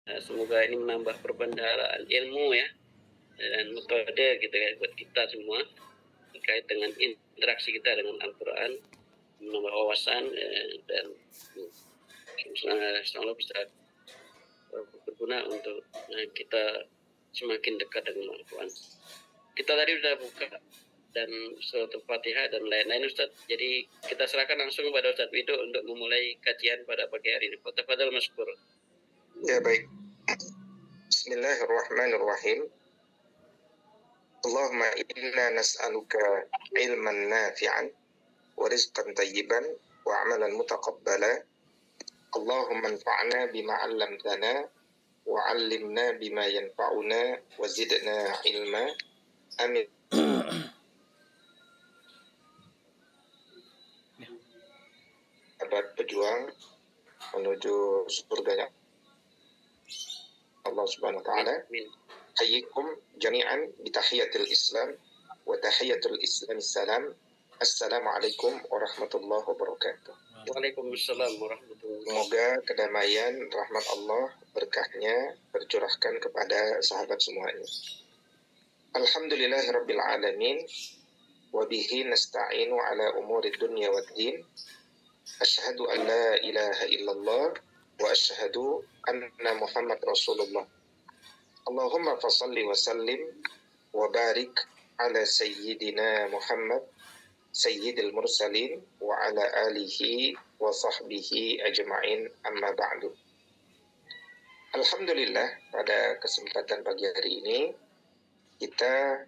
Semoga ini menambah perbendaharaan ilmu ya dan metode gitu ya buat kita semua terkait dengan interaksi kita dengan Al-Quran, menambah wawasan dan insya Allah bisa berguna untuk kita semakin dekat dengan Al-Quran. Kita tadi sudah buka dan surat Al-Fatihah dan lain-lain Ustaz. Jadi kita serahkan langsung kepada Ustaz Wido untuk memulai kajian pada pagi hari ini. Tafadhal Maskur. Ya baik. Bismillahirrahmanirrahim. Allahumma inna nas'aluka ilman nafi'an wa rizqan tayyiban wa amalan mutaqabbala. Allahumma anfa'na bima 'allamtana wa 'allimna bima yanfa'una wa zidna ilma. Amin. Abad pejuang menuju surganya Allah Subhanahu wa taala. Hayyikum jami'an bi tahiyatil Islam wa tahiyatul Islam salam. Assalamualaikum warahmatullahi wabarakatuh. Waalaikumsalam warahmatullahi wabarakatuh. Semoga kedamaian, rahmat Allah, berkahnya tercurahkan kepada sahabat semuanya. Alhamdulillahirabbil alamin wa bihi nasta'inu ala umuri dunya waddin. Asyhadu an la ilaha illallah wa asyhadu anna Muhammad Rasulullah. Allahumma fasalli wa sallim wa barik ala sayyidina Muhammad sayyidil mursalin wa ala alihi wa sahbihi ajma'in, amma ba'du. Alhamdulillah, pada kesempatan pagi hari ini kita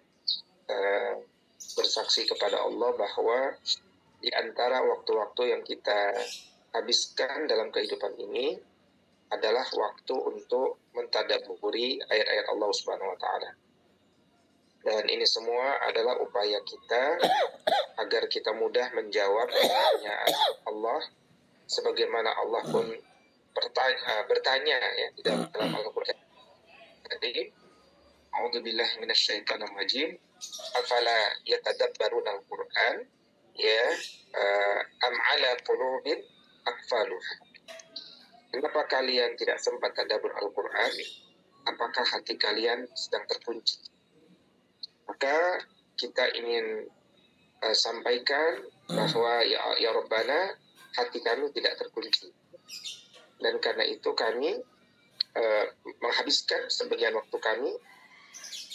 bersaksi kepada Allah bahwa di antara waktu-waktu yang kita habiskan dalam kehidupan ini adalah waktu untuk mentadabburi ayat-ayat Allah Subhanahu wa taala. Dan ini semua adalah upaya kita agar kita mudah menjawab pertanyaan Allah sebagaimana Allah pun bertanya ya di dalam Al-Qur'an. Jadi, a'udzubillahi minasyaitonir rajim. Afala yatadabbaruna al-Qur'an ya am ala qulubin aqfaluha. Kenapa kalian tidak sempat tadabbur Al-Quran? Apakah hati kalian sedang terkunci? Maka kita ingin sampaikan bahwa ya Rabbana, hati kami tidak terkunci. Dan karena itu kami menghabiskan sebagian waktu kami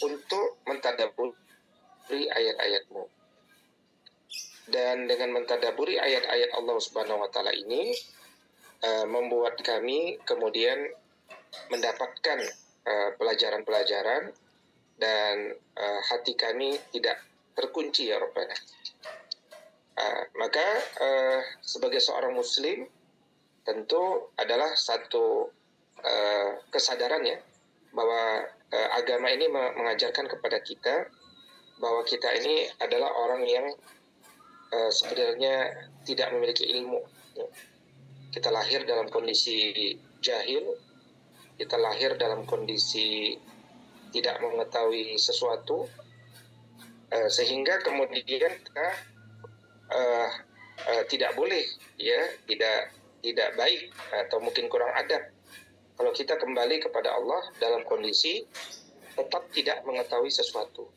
untuk mentadabburi ayat-ayat-Mu. Dan dengan mentadabburi ayat-ayat Allah Subhanahu wa taala ini membuat kami kemudian mendapatkan pelajaran-pelajaran dan hati kami tidak terkunci ya Rabbana. Maka sebagai seorang muslim tentu adalah satu kesadaran ya bahwa agama ini mengajarkan kepada kita bahwa kita ini adalah orang yang sebenarnya tidak memiliki ilmu ya. Kita lahir dalam kondisi jahil, kita lahir dalam kondisi tidak mengetahui sesuatu, sehingga kemudian kita tidak boleh ya, tidak baik atau mungkin kurang adab kalau kita kembali kepada Allah dalam kondisi tetap tidak mengetahui sesuatu.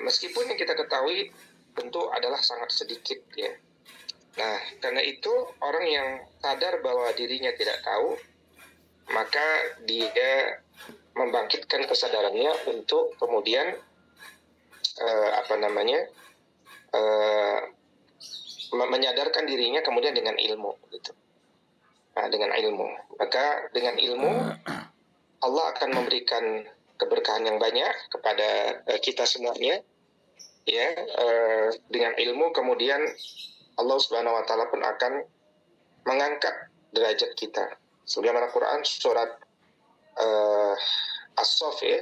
Meskipun yang kita ketahui tentu adalah sangat sedikit ya. Nah, karena itu orang yang sadar bahwa dirinya tidak tahu, maka dia membangkitkan kesadarannya untuk kemudian menyadarkan dirinya kemudian dengan ilmu gitu. Nah, dengan ilmu. Maka dengan ilmu Allah akan memberikan keberkahan yang banyak kepada kita semuanya. Ya, dengan ilmu kemudian Allah Subhanahu wa taala pun akan mengangkat derajat kita. Sebagaimana Quran surat As-Saff ya,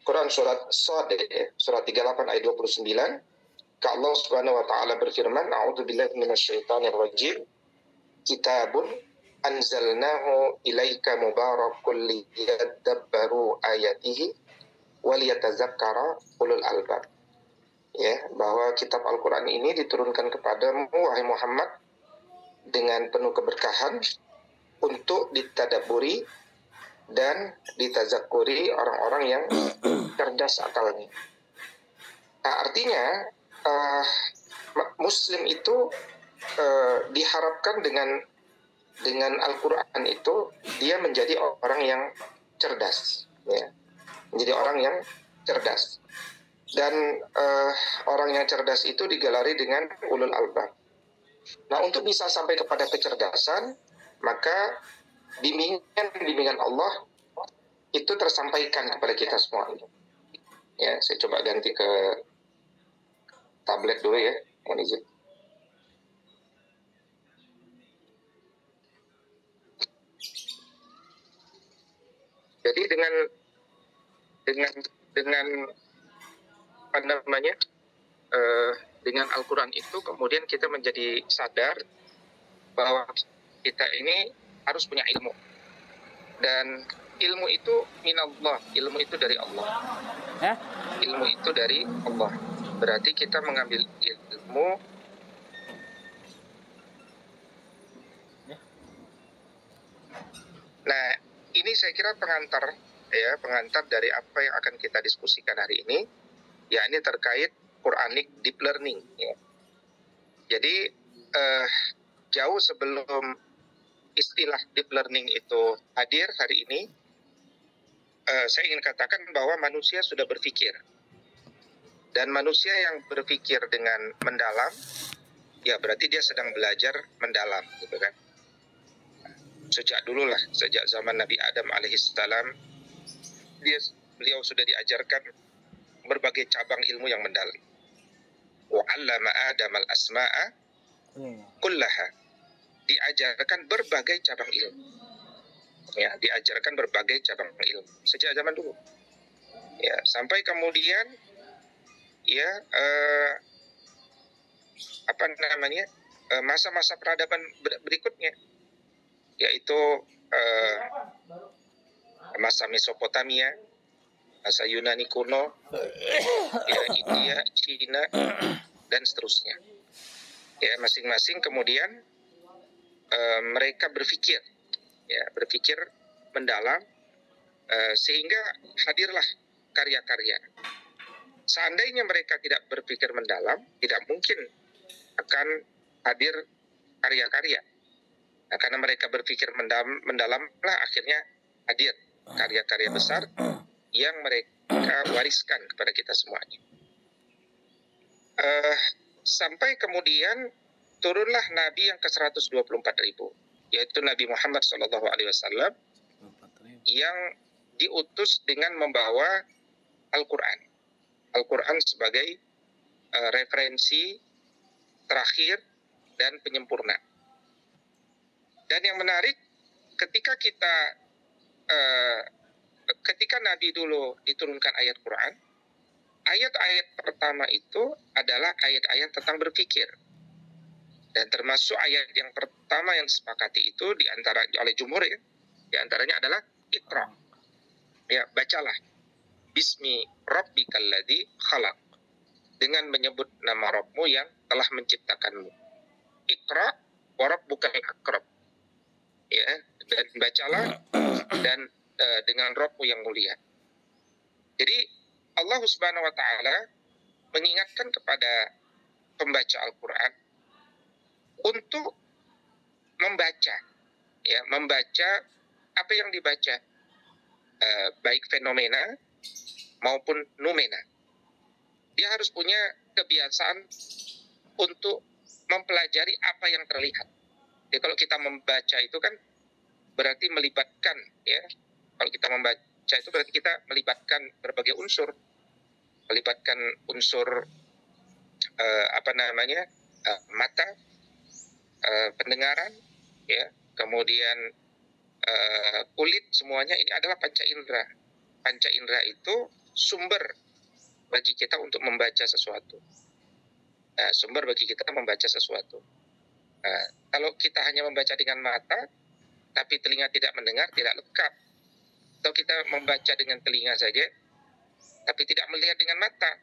Quran surat Shad ya, surat 38 ayat 29, Allah Subhanahu wa taala berfirman, a'udzubillahi minasyaitonir rajim. Kitabun anzalnahu ilaika mubarakul liyadabbaru ayatihi waliyatazakkara ulul albab. Ya, bahwa kitab Al-Quran ini diturunkan kepadamu wahai Muhammad dengan penuh keberkahan untuk ditadaburi dan ditazakuri orang-orang yang cerdas akalnya. Nah, artinya Muslim itu diharapkan dengan Al-Quran itu dia menjadi orang yang cerdas, ya, menjadi orang yang cerdas. Dan orang yang cerdas itu digelari dengan ulul albab. Nah, untuk bisa sampai kepada kecerdasan, maka bimbingan Allah itu tersampaikan kepada kita semua. Ya, saya coba ganti ke tablet dulu ya, mohon izin. Jadi dengan apa namanya, dengan Al-Quran itu kemudian kita menjadi sadar bahwa kita ini harus punya ilmu, dan ilmu itu minallah, ilmu itu dari Allah. Ilmu itu dari Allah, berarti kita mengambil ilmu Nah, ini saya kira pengantar dari apa yang akan kita diskusikan hari ini, ya, ini terkait Quranic Deep Learning, ya. Jadi jauh sebelum istilah Deep Learning itu hadir hari ini, saya ingin katakan bahwa manusia sudah berpikir, dan manusia yang berpikir dengan mendalam, ya berarti dia sedang belajar mendalam, gitu kan. Sejak dulu lah, sejak zaman Nabi Adam alaihissalam, beliau sudah diajarkan berbagai cabang ilmu yang mendalam. Wa 'allama Adam al-asma'a kullaha. Diajarkan berbagai cabang ilmu. Ya, diajarkan berbagai cabang ilmu sejak zaman dulu. Ya, sampai kemudian ya masa-masa peradaban berikutnya, yaitu masa Mesopotamia, masa Yunani kuno, ya, India, Cina, dan seterusnya. Ya, masing-masing kemudian mereka berpikir mendalam, sehingga hadirlah karya-karya. Seandainya mereka tidak berpikir mendalam, tidak mungkin akan hadir karya-karya. Nah, karena mereka berpikir mendalam lah akhirnya hadir karya-karya besar yang mereka wariskan kepada kita semuanya. Sampai kemudian turunlah Nabi yang ke-124.000, yaitu Nabi Muhammad SAW, yang diutus dengan membawa Al-Quran. Al-Quran sebagai referensi terakhir dan penyempurna. Dan yang menarik, ketika Nabi dulu diturunkan ayat Quran, ayat-ayat pertama itu adalah ayat-ayat tentang berpikir. Dan termasuk ayat yang pertama yang disepakati itu oleh jumhur, ya, diantaranya adalah Iqra. Ya, bacalah. Bismi rabbikal ladzi khalaq. Dengan menyebut nama Rabbmu yang telah menciptakanmu. Iqra wa rabbukal akram. Ya, dan bacalah dan dengan Rabbmu yang mulia. Jadi Allah Subhanahu wa taala mengingatkan kepada pembaca Al-Qur'an untuk membaca apa yang dibaca, baik fenomena maupun numena. Dia harus punya kebiasaan untuk mempelajari apa yang terlihat. Jadi kalau kita membaca itu kan berarti melibatkan, ya. Kalau kita membaca itu berarti kita melibatkan berbagai unsur, melibatkan unsur mata, pendengaran, ya, kemudian kulit, semuanya ini adalah panca indera. Panca indera itu sumber bagi kita untuk membaca sesuatu. Sumber bagi kita membaca sesuatu. Kalau kita hanya membaca dengan mata, tapi telinga tidak mendengar, tidak lengkap. Atau kita membaca dengan telinga saja, tapi tidak melihat dengan mata,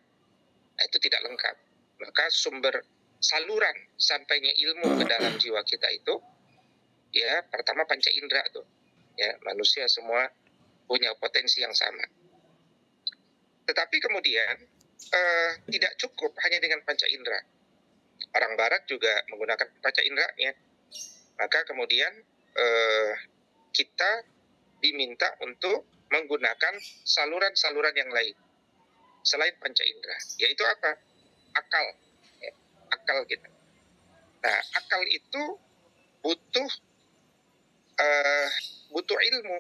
itu tidak lengkap. Maka sumber saluran sampainya ilmu ke dalam jiwa kita itu, ya, pertama panca indera tuh. Ya, manusia semua punya potensi yang sama. Tetapi kemudian tidak cukup hanya dengan panca indera. Orang Barat juga menggunakan panca inderanya. Maka kemudian kita diminta untuk menggunakan saluran-saluran yang lain selain panca indera, yaitu apa? Akal, ya, akal kita. Nah, akal itu butuh ilmu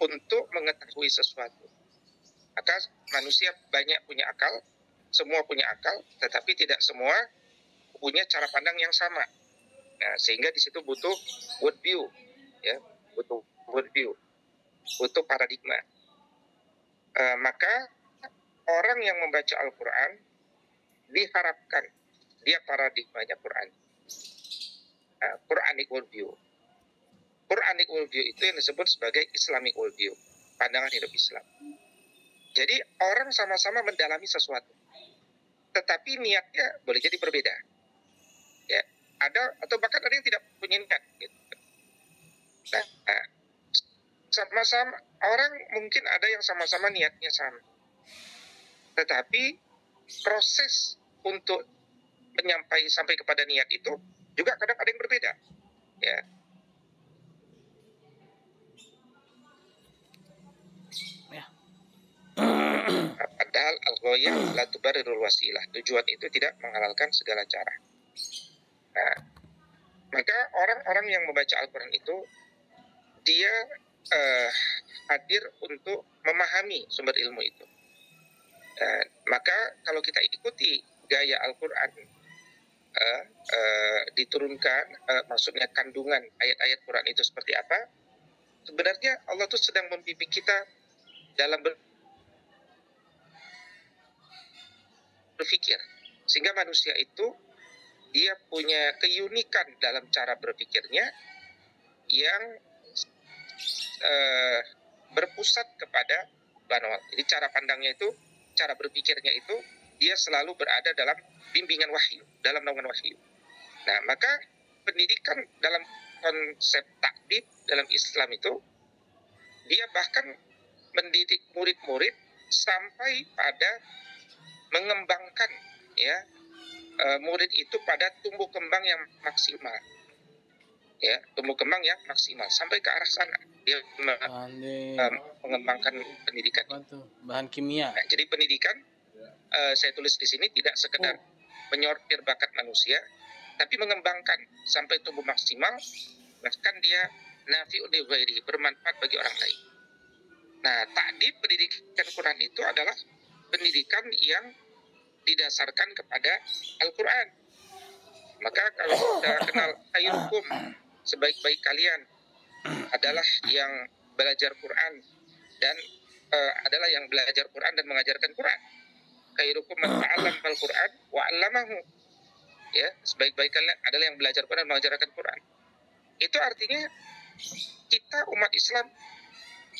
untuk mengetahui sesuatu. Maka manusia banyak punya akal, semua punya akal, tetapi tidak semua punya cara pandang yang sama. Nah, sehingga di situ butuh world view, ya, butuh world view, butuh paradigma. Maka orang yang membaca Al-Quran diharapkan dia paradigmanya Quran. Quranic worldview. Quranic worldview itu yang disebut sebagai Islamic worldview, pandangan hidup Islam. Jadi orang sama-sama mendalami sesuatu, tetapi niatnya boleh jadi berbeda. Ya, ada atau bahkan ada yang tidak punya niat. Gitu. Nah, sama-sama orang mungkin ada yang sama-sama niatnya sama, tetapi proses untuk sampai kepada niat itu juga kadang ada yang berbeda. Ya. Padahal al-ghayah la tubarrirul wasilah. Tujuan itu tidak menghalalkan segala cara. Nah, maka orang-orang yang membaca Al-Quran itu dia hadir untuk memahami sumber ilmu itu. Maka kalau kita ikuti gaya Al-Quran diturunkan, maksudnya kandungan ayat-ayat Quran itu seperti apa, sebenarnya Allah tuh sedang membimbing kita dalam berpikir, sehingga manusia itu dia punya keunikan dalam cara berpikirnya yang berpusat kepada manual. Jadi cara pandangnya itu, cara berpikirnya itu dia selalu berada dalam bimbingan wahyu, dalam naungan wahyu. Nah, maka pendidikan dalam konsep takdib dalam Islam itu dia bahkan mendidik murid-murid sampai pada mengembangkan murid itu pada tumbuh kembang yang maksimal, ya, tumbuh kembang yang maksimal sampai ke arah sana dia mengembangkan pendidikan. Bahan kimia. Nah, jadi pendidikan saya tulis di sini tidak sekedar menyortir bakat manusia, tapi mengembangkan sampai tumbuh maksimal, bahkan dia nafi'un li ghairihi, bermanfaat bagi orang lain. Nah, takdib pendidikan Quran itu adalah pendidikan yang didasarkan kepada Al-Quran. Maka kalau kita kenal khairukum, sebaik-baik kalian adalah yang belajar Quran dan adalah yang belajar Quran dan mengajarkan Quran. Khairukum man ta'allama al-Quran wa 'allamahu. Ya, sebaik-baik kalian adalah yang belajar Quran dan mengajarkan Quran. Itu artinya kita umat Islam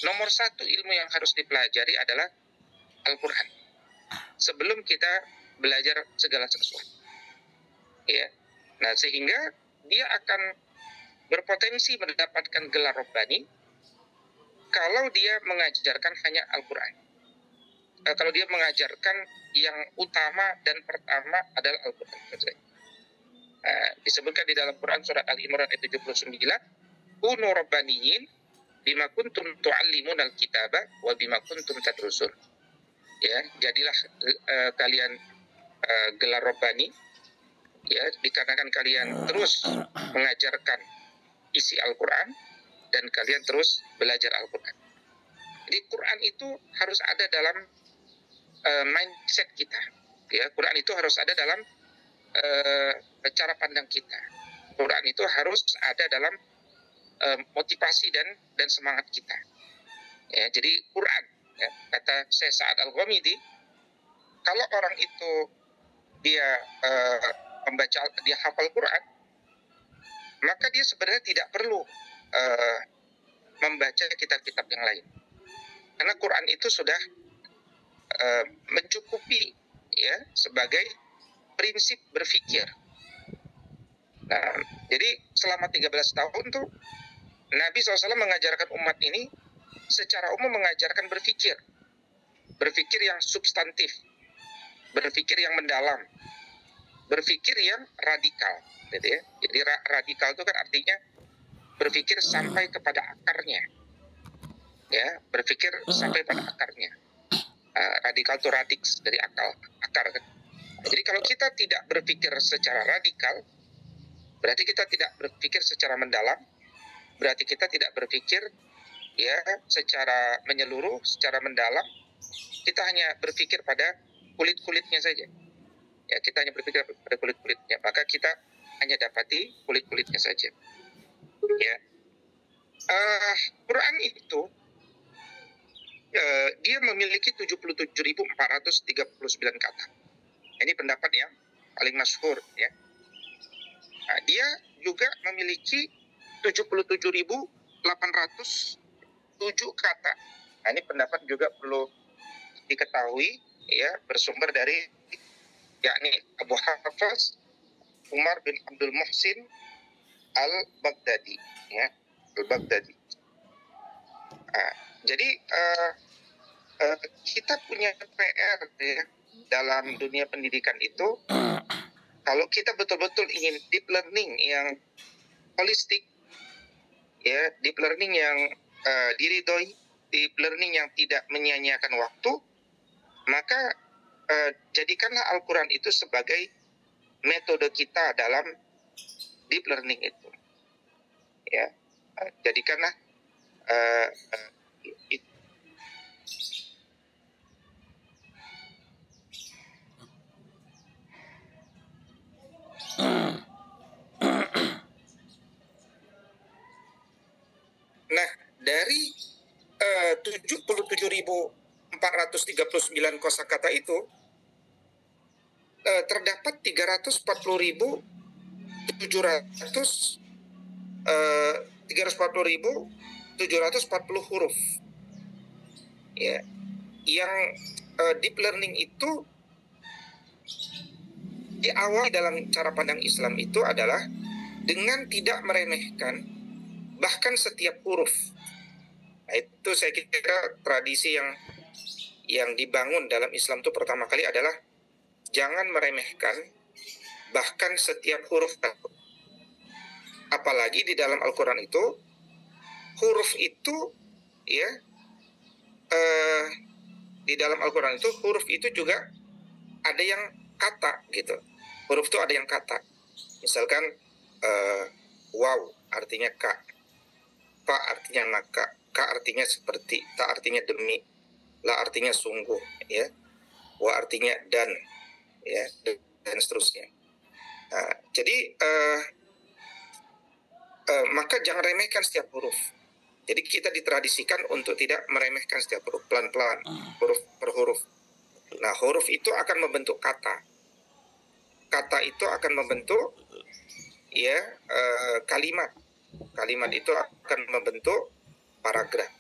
nomor satu ilmu yang harus dipelajari adalah Al-Quran sebelum kita belajar segala sesuatu. Ya. Nah, sehingga dia akan berpotensi mendapatkan gelar Rabbani kalau dia mengajarkan hanya Al-Quran. Kalau dia mengajarkan yang utama dan pertama adalah Al-Quran. Disebutkan di dalam Quran surat Al-Imran ayat 79, kunu rabbaniyin bima kuntum tu'allimun al-kitaba wa bima kuntum tadrusun. Ya, jadilah kalian gelar Rabbani, ya, dikarenakan kalian terus mengajarkan isi Al-Quran dan kalian terus belajar Al-Quran. Jadi Quran itu harus ada dalam mindset kita. Ya, Quran itu harus ada dalam cara pandang kita. Quran itu harus ada dalam motivasi dan semangat kita. Ya, jadi Quran, ya, kata Syekh Sa'ad Al-Ghamidi, kalau orang itu dia membaca, dia hafal Quran, maka dia sebenarnya tidak perlu membaca kitab-kitab yang lain, karena Quran itu sudah mencukupi, ya, sebagai prinsip berpikir. Nah, jadi selama 13 tahun tuh Nabi SAW mengajarkan umat ini secara umum mengajarkan berpikir yang substantif, berpikir yang mendalam, berpikir yang radikal, gitu ya. Jadi radikal itu kan artinya berpikir sampai kepada akarnya, ya, berpikir sampai pada akarnya. Radikal itu radix dari akar kan. Jadi kalau kita tidak berpikir secara radikal, berarti kita tidak berpikir secara mendalam, berarti kita tidak berpikir ya secara menyeluruh, secara mendalam. Kita hanya berpikir pada kulit-kulitnya saja. Ya, kita hanya berpikir pada kulit-kulitnya, maka kita hanya dapati kulit-kulitnya saja. Ya, Quran itu dia memiliki 77.439 kata. Ini pendapat yang paling masyhur, ya. Nah, dia juga memiliki 77.807 kata. Nah, ini pendapat juga perlu diketahui, ya, bersumber dari yakni Abu Hafs Umar bin Abdul Muhsin al-Baghdadi, ya, al-Baghdadi. Jadi kita punya PR ya dalam dunia pendidikan itu, kalau kita betul-betul ingin deep learning yang holistik, ya, deep learning yang diridhoi, deep learning yang tidak menyia-nyiakan waktu, maka jadikanlah Al-Quran itu sebagai metode kita dalam deep learning itu, ya. Jadikanlah itu. Nah, dari 77.439 kosakata itu terdapat 340.740 huruf, ya, yang deep learning itu diawali dalam cara pandang Islam itu adalah dengan tidak meremehkan bahkan setiap huruf. Nah, itu saya kira tradisi yang dibangun dalam Islam itu pertama kali adalah jangan meremehkan bahkan setiap huruf. Apalagi di dalam Al-Quran itu huruf itu, ya, di dalam Al-Quran itu huruf itu juga ada yang kata, gitu. Huruf itu ada yang kata. Misalkan waw artinya ka, fa artinya maka, ka artinya seperti, ta artinya demi, la artinya sungguh, ya, wa artinya dan, ya, dan seterusnya. Nah, jadi maka jangan remehkan setiap huruf. Jadi kita ditradisikan untuk tidak meremehkan setiap huruf, pelan-pelan, huruf per huruf. Nah, huruf itu akan membentuk kata. Kata itu akan membentuk, ya, kalimat. Kalimat itu akan membentuk paragraf.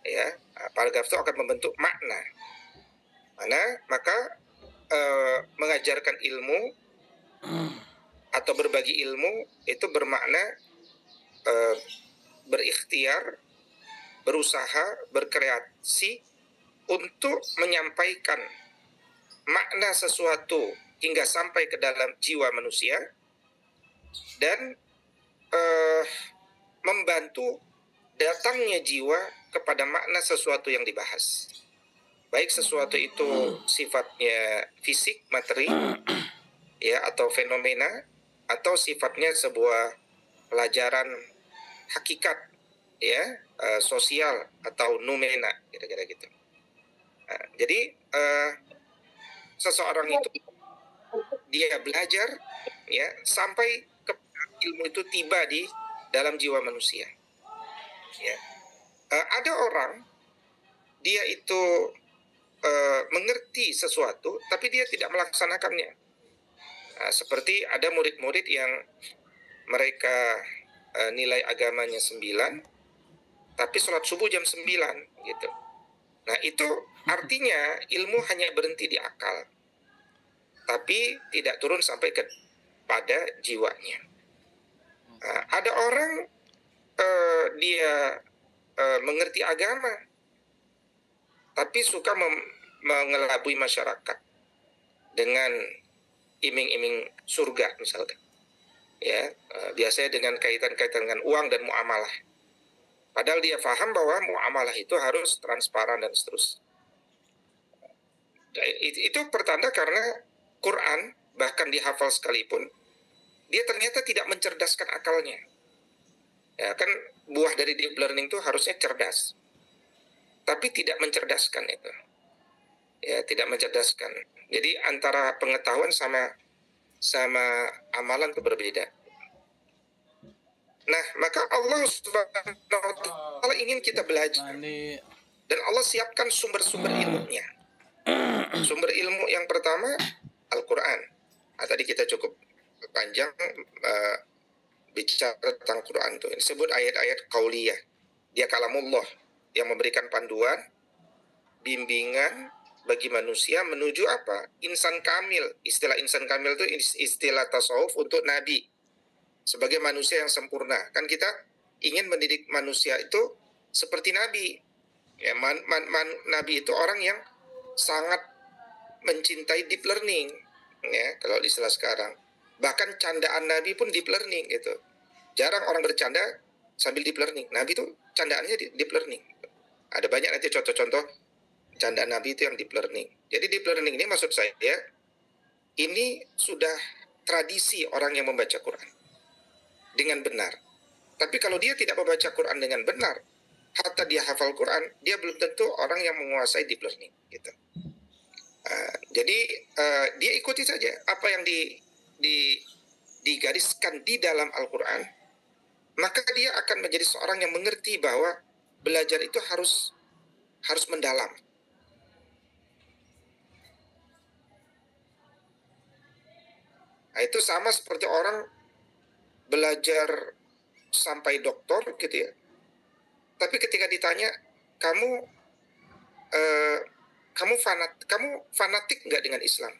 Ya, paragraf itu akan membentuk makna. Maka mengajarkan ilmu atau berbagi ilmu itu bermakna berikhtiar, berusaha, berkreasi untuk menyampaikan makna sesuatu hingga sampai ke dalam jiwa manusia dan membantu datangnya jiwa kepada makna sesuatu yang dibahas. Baik sesuatu itu sifatnya fisik, materi, ya, atau fenomena, atau sifatnya sebuah pelajaran hakikat, ya, sosial atau numena, kira-kira gitu. Jadi seseorang itu dia belajar, ya, sampai ke ilmu itu tiba di dalam jiwa manusia. Ya. Ada orang dia itu mengerti sesuatu tapi dia tidak melaksanakannya. Seperti ada murid-murid yang mereka nilai agamanya 9 tapi sholat subuh jam 9 gitu. Nah, itu artinya ilmu hanya berhenti di akal tapi tidak turun sampai pada jiwanya. Ada orang dia mengerti agama, tapi suka mengelabui masyarakat dengan iming-iming surga misalkan. Ya, biasanya dengan kaitan-kaitan dengan uang dan muamalah. Padahal dia paham bahwa muamalah itu harus transparan dan seterusnya. Itu pertanda karena Quran bahkan dihafal sekalipun, dia ternyata tidak mencerdaskan akalnya. Ya kan, buah dari deep learning itu harusnya cerdas, tapi tidak mencerdaskan itu. Ya, tidak mencerdaskan. Jadi antara pengetahuan sama amalan itu berbeda. Nah, maka Allah Subhanahu wa Ta'ala ingin kita belajar. Dan Allah siapkan sumber-sumber ilmunya. Sumber ilmu yang pertama Al-Quran. Nah, tadi kita cukup panjang bicara tentang Quran itu. Disebut ayat-ayat qauliyah. Dia kalamullah yang memberikan panduan, bimbingan bagi manusia menuju apa? Insan kamil. Istilah insan kamil itu istilah tasawuf untuk nabi. Sebagai manusia yang sempurna. Kan kita ingin mendidik manusia itu seperti nabi. Ya, nabi itu orang yang sangat mencintai deep learning. Ya, kalau di istilah sekarang. Bahkan candaan Nabi pun deep learning gitu. Jarang orang bercanda sambil deep learning. Nabi itu candaannya deep learning. Ada banyak nanti contoh-contoh candaan Nabi itu yang deep learning. Jadi deep learning ini maksud saya, ini sudah tradisi orang yang membaca Quran dengan benar. Tapi kalau dia tidak membaca Quran dengan benar, hatta dia hafal Quran, dia belum tentu orang yang menguasai deep learning gitu. Jadi dia ikuti saja apa yang digariskan di dalam Al-Quran, maka dia akan menjadi seorang yang mengerti bahwa belajar itu harus mendalam. Nah, itu sama seperti orang belajar sampai doktor gitu ya. Tapi ketika ditanya, kamu fanatik nggak dengan Islam?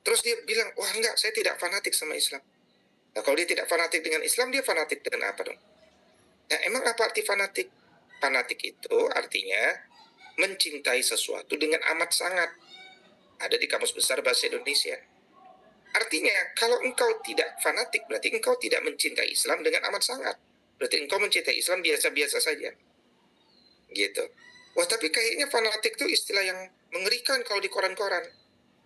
Terus dia bilang, wah enggak, saya tidak fanatik sama Islam. Nah, kalau dia tidak fanatik dengan Islam, dia fanatik dengan apa dong? Nah, emang apa arti fanatik? Fanatik itu artinya mencintai sesuatu dengan amat sangat. Ada di Kamus Besar Bahasa Indonesia. Artinya, kalau engkau tidak fanatik, berarti engkau tidak mencintai Islam dengan amat sangat. Berarti engkau mencintai Islam biasa-biasa saja. Gitu. Wah, tapi kayaknya fanatik itu istilah yang mengerikan kalau di koran-koran.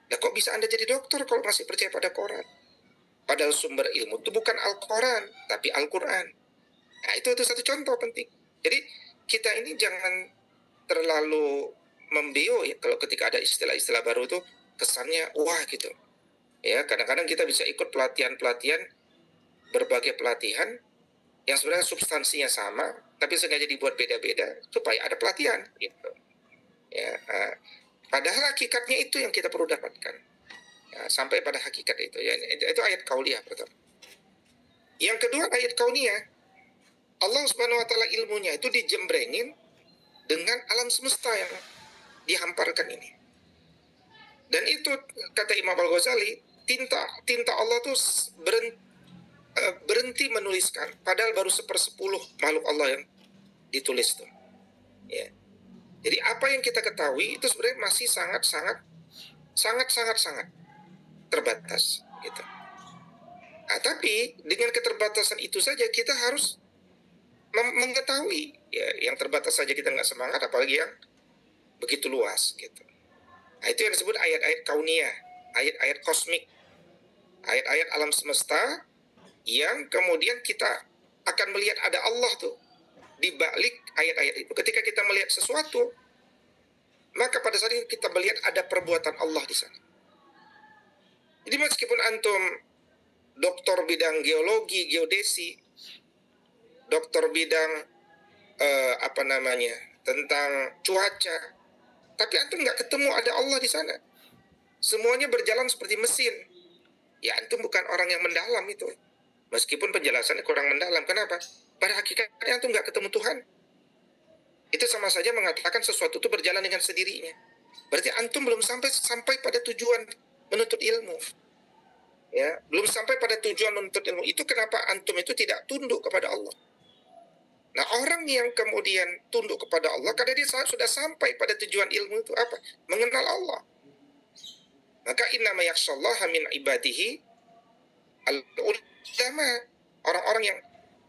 Nah, kok bisa Anda jadi dokter kalau masih percaya pada Quran? Padahal sumber ilmu itu bukan Al-Quran, tapi Al-Quran. Nah, itu satu contoh penting. Jadi, kita ini jangan terlalu membeo ya, kalau ketika ada istilah-istilah baru itu, kesannya, wah gitu. Ya, kadang-kadang kita bisa ikut pelatihan-pelatihan, berbagai pelatihan, yang sebenarnya substansinya sama, tapi sengaja dibuat beda-beda, supaya ada pelatihan, gitu. Ya, padahal hakikatnya itu yang kita perlu dapatkan. Ya, sampai pada hakikat itu. Ya, itu ayat kauliyah pertama. Yang kedua ayat kauniyah, Allah Subhanahu wa Ta'ala ilmunya itu dijembrengin dengan alam semesta yang dihamparkan ini. Dan itu kata Imam Al-Ghazali, tinta Allah tuh berhenti menuliskan, padahal baru 1/10 makhluk Allah yang ditulis tuh. Ya. Jadi apa yang kita ketahui itu sebenarnya masih sangat terbatas gitu. Nah, tapi dengan keterbatasan itu saja kita harus mengetahui ya, yang terbatas saja kita nggak semangat, apalagi yang begitu luas gitu. Nah, itu yang disebut ayat-ayat kauniyah, ayat-ayat kosmik, ayat-ayat alam semesta yang kemudian kita akan melihat ada Allah tuh di balik ayat-ayat itu. Ketika kita melihat sesuatu, maka pada saat itu kita melihat ada perbuatan Allah di sana. Jadi meskipun antum doktor bidang geologi, geodesi, doktor bidang tentang cuaca, tapi antum nggak ketemu ada Allah di sana. Semuanya berjalan seperti mesin. Ya antum bukan orang yang mendalam itu. Meskipun penjelasannya kurang mendalam. Kenapa? Pada hakikatnya antum nggak ketemu Tuhan. Itu sama saja mengatakan sesuatu itu berjalan dengan sendirinya. Berarti antum belum sampai pada tujuan menuntut ilmu. Ya, belum sampai pada tujuan menuntut ilmu. Itu kenapa antum itu tidak tunduk kepada Allah. Nah, orang yang kemudian tunduk kepada Allah, karena dia sudah sampai pada tujuan ilmu itu apa? Mengenal Allah. Maka innama yakhshallaha min ibadihi al-ulama. Orang-orang yang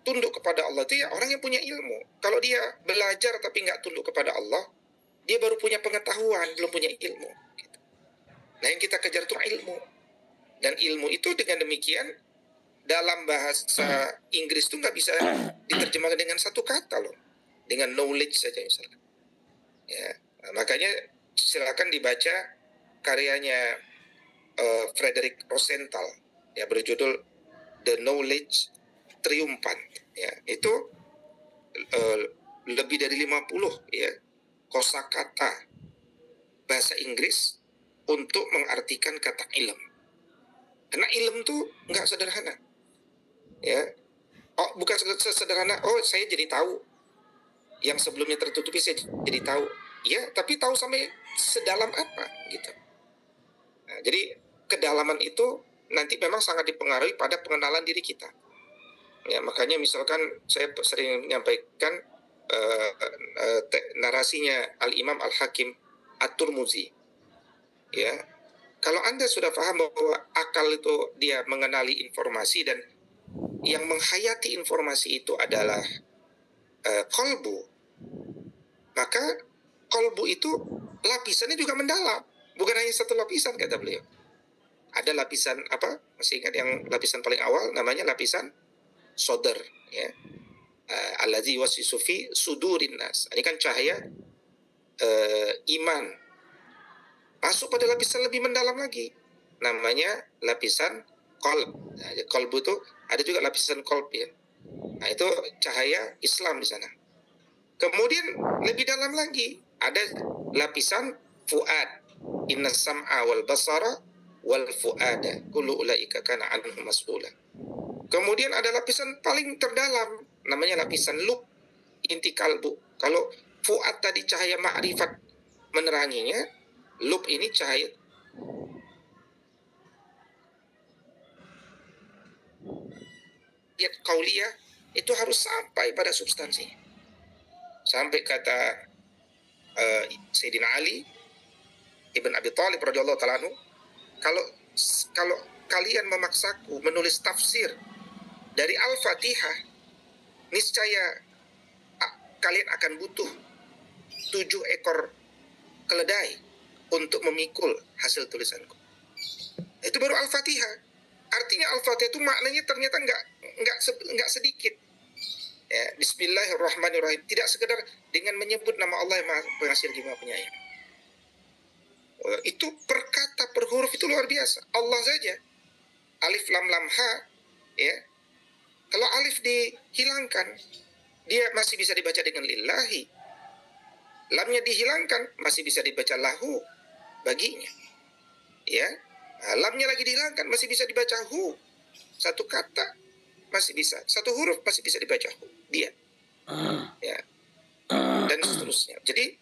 tunduk kepada Allah itu ya orang yang punya ilmu. Kalau dia belajar tapi nggak tunduk kepada Allah, dia baru punya pengetahuan, belum punya ilmu. Nah, yang kita kejar itu ilmu. Dan ilmu itu dengan demikian, dalam bahasa Inggris itu nggak bisa diterjemahkan dengan satu kata loh. Dengan knowledge saja misalnya. Ya, makanya silakan dibaca karyanya Frederick Rosenthal, ya, berjudul The Knowledge Triumphant. Ya, itu lebih dari 50 ya kosakata bahasa Inggris untuk mengartikan kata ilm. Karena ilm tuh nggak sederhana. Ya, bukan sederhana. Oh, saya jadi tahu yang sebelumnya tertutupi, saya jadi tahu. Ya, tapi tahu sampai sedalam apa gitu. Nah, jadi kedalaman itu nanti memang sangat dipengaruhi pada pengenalan diri kita. Ya, makanya misalkan saya sering menyampaikan narasinya Al-Imam Al-Hakim At-Turmuzi. Ya, kalau Anda sudah paham bahwa akal itu dia mengenali informasi dan yang menghayati informasi itu adalah kolbu, maka kolbu itu lapisannya juga mendalam, bukan hanya satu lapisan, kata beliau. Ada lapisan apa? Masih ingat yang lapisan paling awal namanya lapisan sodar, ya. Allazi wasisu fi sudurin nas. Ini kan cahaya iman. Masuk pada lapisan lebih mendalam lagi, namanya lapisan kolb. Nah, kolbu itu ada juga lapisan kolb, ya. Nah, itu cahaya Islam di sana. Kemudian lebih dalam lagi ada lapisan fuad. Inna sam'a wal basara wal fuada kullu ulaika kana anhu mas'ula. Kemudian ada lapisan paling terdalam namanya lapisan lub, inti kalbu. Kalau fuad tadi cahaya ma'rifat meneranginya, lub ini cahaya kauliyah, itu harus sampai pada substansinya. Sampai kata Sayyidina Ali Ibn Abi Thalib radhiyallahu ta'ala anhu, kalau kalian memaksaku menulis tafsir dari Al-Fatihah, niscaya kalian akan butuh 7 ekor keledai untuk memikul hasil tulisanku. Itu baru Al-Fatihah. Artinya Al-Fatihah itu maknanya ternyata nggak sedikit. Ya, Bismillahirrahmanirrahim. Tidak sekedar dengan menyebut nama Allah yang Maha Pengasih lagi Maha Penyayang. Itu per kata, per huruf itu luar biasa. Allah saja. Alif lam lam ha, ya. Kalau alif dihilangkan, dia masih bisa dibaca dengan lillahi. Lamnya dihilangkan, masih bisa dibaca lahu baginya. Ya. Nah, lamnya lagi dihilangkan, masih bisa dibaca hu. Satu kata masih bisa, satu huruf masih bisa dibaca hu, dia. Ya. Dan seterusnya. Jadi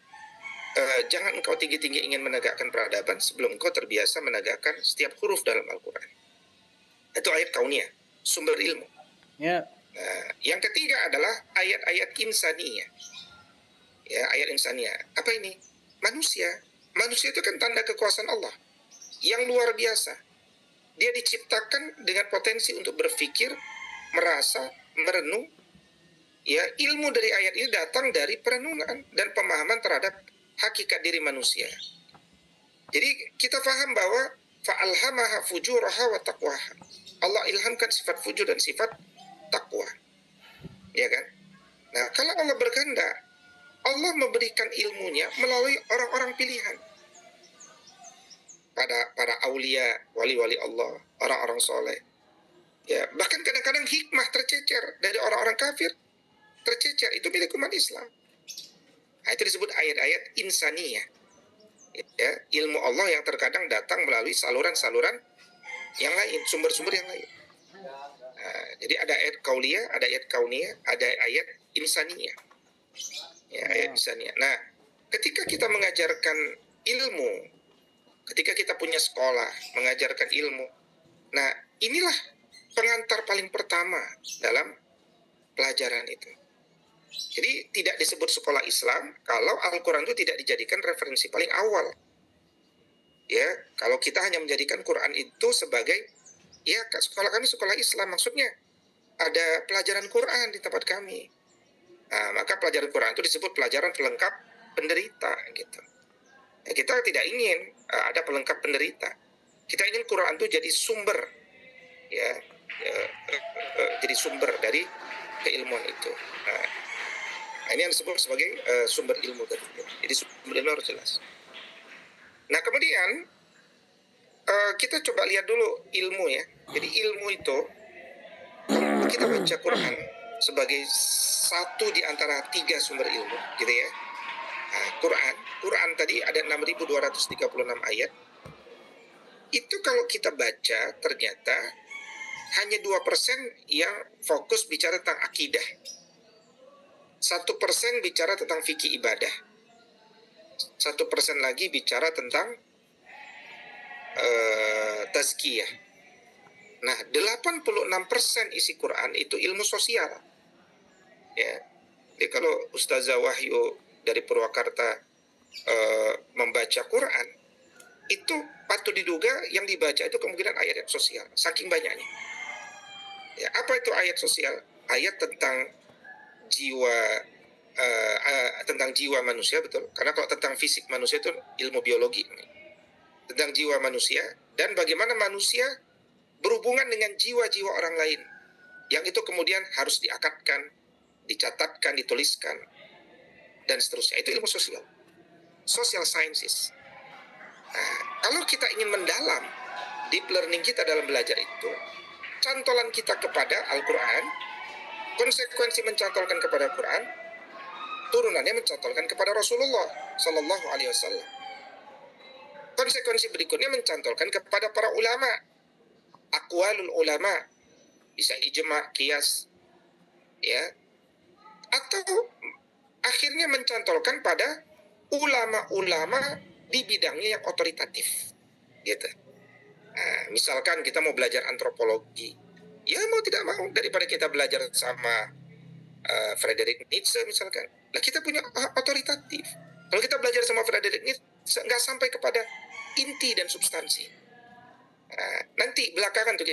jangan engkau tinggi-tinggi ingin menegakkan peradaban sebelum engkau terbiasa menegakkan setiap huruf dalam Al-Quran. Itu ayat kauniyah, sumber ilmu. Ya. Yang ketiga adalah ayat-ayat insaniyah. Ya, ayat insaniyah. Apa ini? Manusia. Manusia itu kan tanda kekuasaan Allah yang luar biasa. Dia diciptakan dengan potensi untuk berpikir, merasa, merenung. Ya, ilmu dari ayat ini datang dari perenungan dan pemahaman terhadap hakikat diri manusia. Jadi kita paham bahwa fa'alhamaha fujuraha wa taqwaha. Allah ilhamkan sifat fujur dan sifat takwa. Ya kan? Nah, kalau Allah berkehendak, Allah memberikan ilmunya melalui orang-orang pilihan. Para aulia, wali-wali Allah, orang-orang soleh. Ya, bahkan kadang-kadang hikmah tercecer dari orang-orang kafir, tercecer, itu milik umat Islam. Nah, itu disebut ayat-ayat insaniyah. Ya, ilmu Allah yang terkadang datang melalui saluran-saluran yang lain, sumber-sumber yang lain. Nah, jadi ada ayat kauliyah, ada ayat kauniyah, ada ayat insaniyah. Ya, ayat insaniyah. Nah, ketika kita mengajarkan ilmu, ketika kita punya sekolah mengajarkan ilmu, nah inilah pengantar paling pertama dalam pelajaran itu. Jadi tidak disebut sekolah Islam kalau Al-Quran itu tidak dijadikan referensi paling awal. Ya, kalau kita hanya menjadikan Quran itu sebagai, ya sekolah kami sekolah Islam, maksudnya ada pelajaran Quran di tempat kami. Nah, maka pelajaran Quran itu disebut pelajaran pelengkap penderita gitu. Ya, kita tidak ingin ada pelengkap penderita. Kita ingin Quran itu jadi sumber, ya, jadi sumber dari keilmuan itu. Nah, ini yang disebut sebagai sumber ilmu tadi. Jadi sumber ilmu harus jelas. Nah, kemudian kita coba lihat dulu ilmu ya. Jadi ilmu itu kita baca Quran sebagai satu di antara 3 sumber ilmu, gitu ya. Nah, Quran tadi ada 6.236 ayat. Itu kalau kita baca ternyata hanya 2% yang fokus bicara tentang akidah. 1% bicara tentang fikih ibadah. 1% lagi bicara tentang tazkiyah. Nah, 86% isi Quran itu ilmu sosial. Ya. Jadi kalau Ustazah Wahyu dari Purwakarta membaca Quran, itu patut diduga yang dibaca itu kemungkinan ayat sosial, saking banyaknya. Ya, apa itu ayat sosial? Ayat tentang jiwa manusia, betul. Karena kalau tentang fisik manusia itu ilmu biologi. Tentang jiwa manusia dan bagaimana manusia berhubungan dengan jiwa-jiwa orang lain. Yang itu kemudian harus diakatkan, dicatatkan, dituliskan, dan seterusnya. Itu ilmu sosial. Social sciences. Nah, kalau kita ingin mendalam deep learning kita dalam belajar itu, cantolan kita kepada Al-Quran, konsekuensi mencantolkan kepada Quran, turunannya mencantolkan kepada Rasulullah Sallallahu Alaihi Wasallam. Konsekuensi berikutnya mencantolkan kepada para ulama, aqwalul ulama, bisa ijma, qiyas, ya, atau akhirnya mencantolkan pada ulama-ulama di bidangnya yang otoritatif, gitu. Nah, misalkan kita mau belajar antropologi, ya mau tidak mau daripada kita belajar sama Friedrich Nietzsche misalkan, nah kita punya otoritatif. Kalau kita belajar sama Friedrich Nietzsche nggak sampai kepada inti dan substansi. Nah, nanti belakangan tuh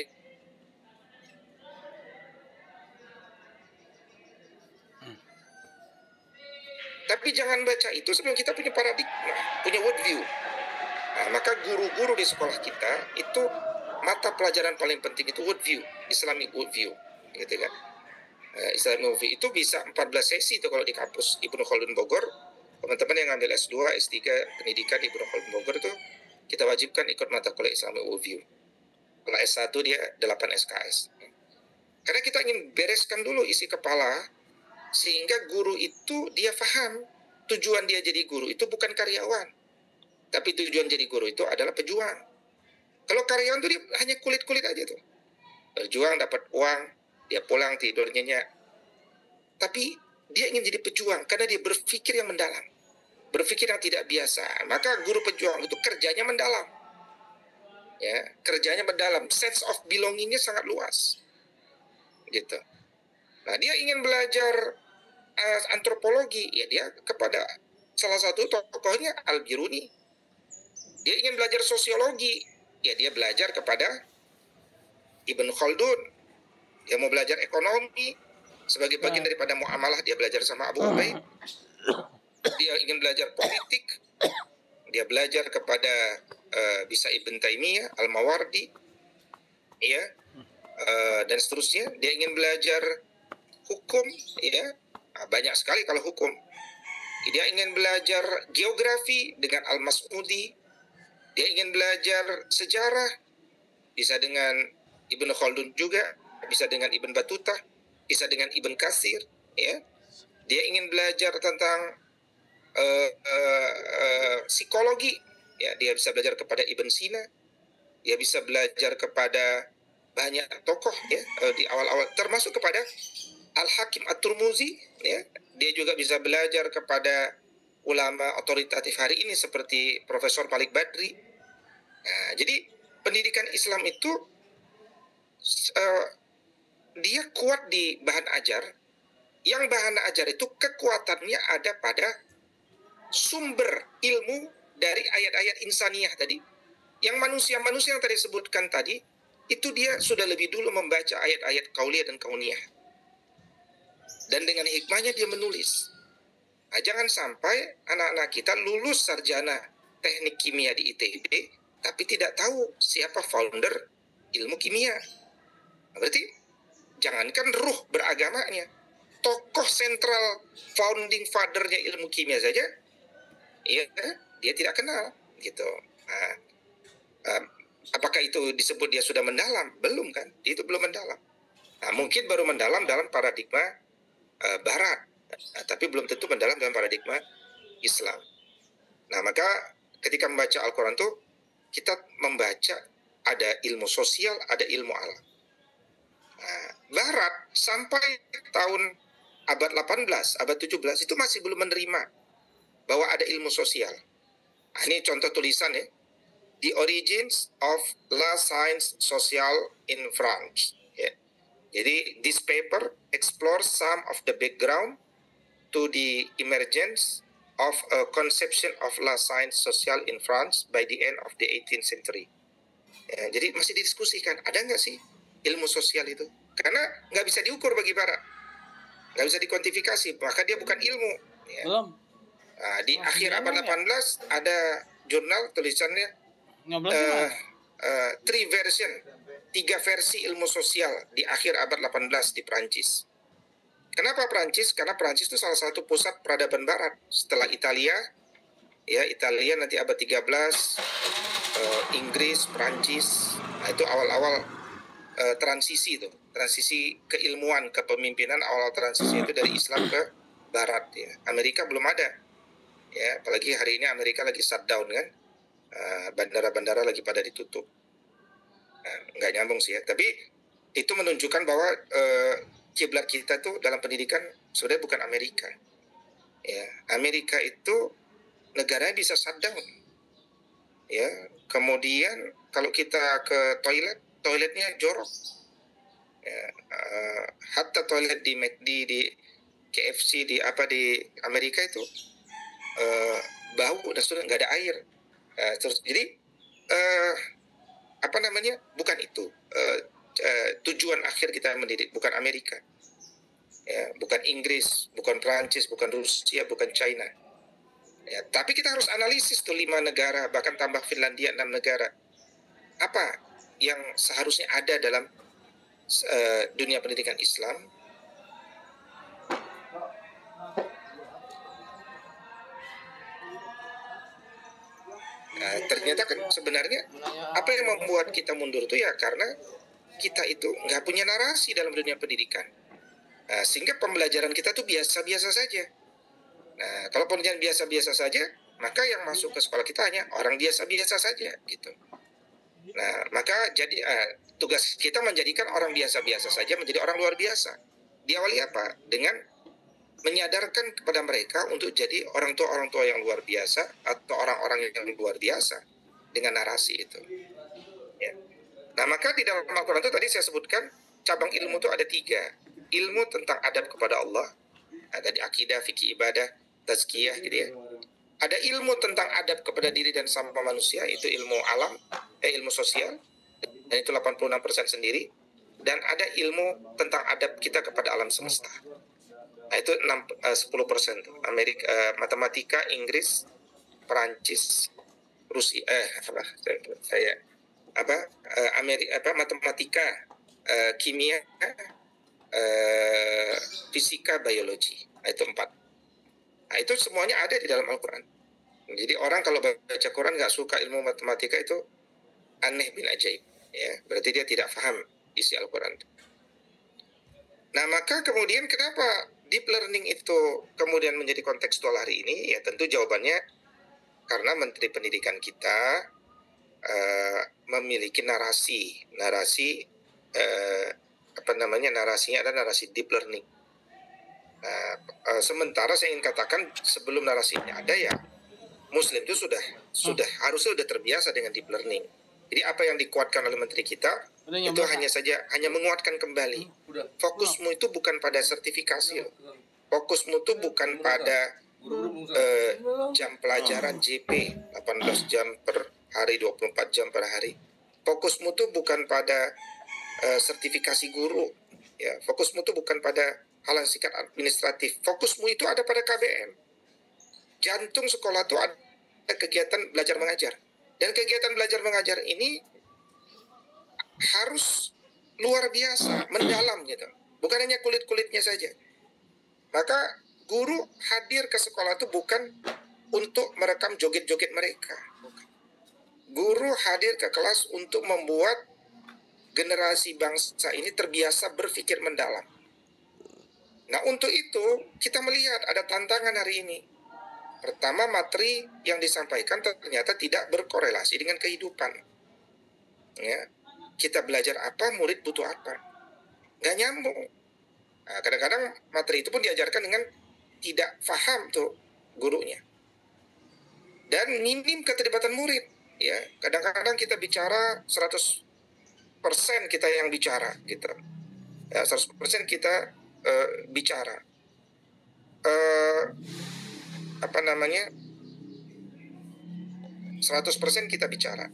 tapi jangan baca itu sebelum kita punya paradigma, punya worldview. Nah, maka guru-guru di sekolah kita itu mata pelajaran paling penting itu worldview, Islamic worldview, gitu kan. Islamic worldview itu bisa 14 sesi itu kalau di kampus Ibnu Khaldun Bogor. Teman-teman yang ngambil S2, S3 pendidikan di Ibnu Khaldun Bogor itu kita wajibkan ikut mata kuliah Islamic worldview. Kalau S1 dia 8 SKS. Karena kita ingin bereskan dulu isi kepala sehingga guru itu dia paham tujuan dia jadi guru itu bukan karyawan, tapi tujuan jadi guru itu adalah pejuang. Kalau karyawan tuh dia hanya kulit-kulit aja tuh, berjuang dapat uang, dia pulang tidur nyenyak. Tapi dia ingin jadi pejuang karena dia berpikir yang mendalam, berpikir yang tidak biasa. Maka guru pejuang itu kerjanya mendalam, ya, kerjanya mendalam, sense of belongingnya sangat luas, gitu. Nah, dia ingin belajar antropologi, ya dia kepada salah satu tokohnya Al-Biruni. Dia ingin belajar sosiologi, ya dia belajar kepada Ibn Khaldun. Dia mau belajar ekonomi, sebagai bagian daripada muamalah dia belajar sama Abu Ubaid. Dia ingin belajar politik, dia belajar kepada bisa Ibn Taimiyah, Al-Mawardi, ya, dan seterusnya. Dia ingin belajar hukum, ya, banyak sekali kalau hukum. Dia ingin belajar geografi dengan Al-Mas'udi. Dia ingin belajar sejarah, bisa dengan Ibn Khaldun juga, bisa dengan Ibn Battuta, bisa dengan Ibn Katsir, ya. Dia ingin belajar tentang psikologi, ya, dia bisa belajar kepada Ibn Sina. Dia bisa belajar kepada banyak tokoh, ya, di awal-awal, termasuk kepada Al-Hakim At-Turmuzi, ya. Dia juga bisa belajar kepada ulama otoritatif hari ini seperti Profesor Malik Badri. Nah, jadi pendidikan Islam itu dia kuat di bahan ajar Yang Bahana ajar itu kekuatannya ada pada sumber ilmu dari ayat-ayat insaniyah tadi. Yang manusia-manusia yang tadi sebutkan tadi, itu dia sudah lebih dulu membaca ayat-ayat kauliyah dan kauniyah. Dan dengan hikmahnya dia menulis. Nah, jangan sampai anak-anak kita lulus sarjana teknik kimia di ITB, tapi tidak tahu siapa founder ilmu kimia. Nah, berarti jangankan ruh beragamanya, tokoh sentral founding fathernya ilmu kimia saja, ya dia tidak kenal, gitu. Nah, apakah itu disebut dia sudah mendalam? Belum kan? Itu belum mendalam. Nah, mungkin baru mendalam dalam paradigma Barat, tapi belum tentu mendalam dalam paradigma Islam. Nah, maka ketika membaca Al-Quran itu kita membaca ada ilmu sosial, ada ilmu alam. Nah, Barat sampai tahun abad 18, abad 17 itu masih belum menerima bahwa ada ilmu sosial. Nah, ini contoh tulisan ya. The Origins of La Science Sociale in France. Ya. Jadi, this paper explores some of the background to the emergence of a conception of La Science Sociale in France by the end of the 18th century. Ya, jadi masih didiskusikan, ada nggak sih ilmu sosial itu? Karena nggak bisa diukur bagi Barat, nggak bisa dikuantifikasi, maka dia bukan ilmu. Ya. Belum. Nah, di akhir abad 18 ada jurnal tulisannya tiga versi ilmu sosial di akhir abad 18 di Prancis. Kenapa Prancis? Karena Prancis itu salah satu pusat peradaban Barat setelah Italia. Ya, Italia nanti abad 13, Inggris, Prancis. Nah, itu awal-awal transisi itu, transisi keilmuan, kepemimpinan, awal transisi itu dari Islam ke Barat. Ya. Amerika belum ada. Ya, apalagi hari ini Amerika lagi shutdown kan. Bandara-bandara lagi pada ditutup. Nggak nyambung sih ya. Tapi itu menunjukkan bahwa kiblat kita tuh dalam pendidikan sebenarnya bukan Amerika. Ya, Amerika itu negaranya bisa shutdown. Ya, kemudian kalau kita ke toiletnya jorok. Ya, hatta toilet di McD, di KFC, di Amerika itu bau dan sudah nggak ada air. Terus jadi bukan itu tujuan akhir kita mendidik, bukan Amerika, ya, bukan Inggris, bukan Prancis, bukan Rusia, bukan China. Ya, tapi kita harus analisis tuh 5 negara, bahkan tambah Finlandia 6 negara. Apa yang seharusnya ada dalam dunia pendidikan Islam? Nah, ternyata kan sebenarnya apa yang membuat kita mundur itu ya karena kita itu nggak punya narasi dalam dunia pendidikan. Nah, sehingga pembelajaran kita tuh biasa-biasa saja. Nah, kalau pembelajaran biasa-biasa saja, maka yang masuk ke sekolah kita hanya orang biasa-biasa saja, gitu. Nah, maka jadi tugas kita menjadikan orang biasa-biasa saja menjadi orang luar biasa. Diawali apa? Dengan menyadarkan kepada mereka untuk jadi orang tua yang luar biasa atau orang-orang yang luar biasa dengan narasi itu. Ya. Nah, maka di dalam Al-Quran itu tadi saya sebutkan cabang ilmu itu ada 3. Ilmu tentang adab kepada Allah, ada di akidah, fikih, ibadah, tazkiyah, gitu ya. Ada ilmu tentang adab kepada diri dan sama manusia, itu ilmu alam, ilmu sosial, dan itu 86% sendiri. Dan ada ilmu tentang adab kita kepada alam semesta. Nah, itu 10%. Amerika, matematika, Inggris, Perancis, Rusia, matematika, kimia, fisika, biologi. Nah, itu 4. Nah, itu semuanya ada di dalam Al-Quran. Jadi orang kalau baca Quran nggak suka ilmu matematika itu aneh bin ajaib. Ya, berarti dia tidak paham isi Al-Quran. Nah, maka kemudian kenapa deep learning itu kemudian menjadi kontekstual hari ini? Ya tentu jawabannya karena Menteri Pendidikan kita memiliki narasinya adalah narasi deep learning. Nah, sementara saya ingin katakan sebelum narasinya ada ya Muslim itu sudah harusnya sudah terbiasa dengan deep learning. Jadi apa yang dikuatkan oleh Menteri kita Itu hanya menguatkan kembali. Fokusmu itu bukan pada sertifikasi loh. Fokusmu itu bukan pada jam pelajaran JP 18 jam per hari, 24 jam per hari. Fokusmu itu bukan pada sertifikasi guru, ya. Fokusmu itu bukan pada hal yang sifatnya administratif. Fokusmu itu ada pada KBM. Jantung sekolah itu ada kegiatan belajar mengajar. Dan kegiatan belajar mengajar ini harus luar biasa, mendalam gitu. Bukan hanya kulit-kulitnya saja. Maka guru hadir ke sekolah itu bukan untuk merekam joget-joget mereka. Guru hadir ke kelas untuk membuat generasi bangsa ini terbiasa berpikir mendalam. Nah, untuk itu kita melihat ada tantangan hari ini. Pertama, materi yang disampaikan ternyata tidak berkorelasi dengan kehidupan. Ya, kita belajar apa, murid butuh apa. Nggak nyambung. Nah, kadang-kadang materi itu pun diajarkan dengan tidak paham tuh gurunya. Dan minim keterlibatan murid. Ya, kadang-kadang kita bicara 100% kita yang bicara gitu. Ya, 100% kita bicara. 100% kita bicara.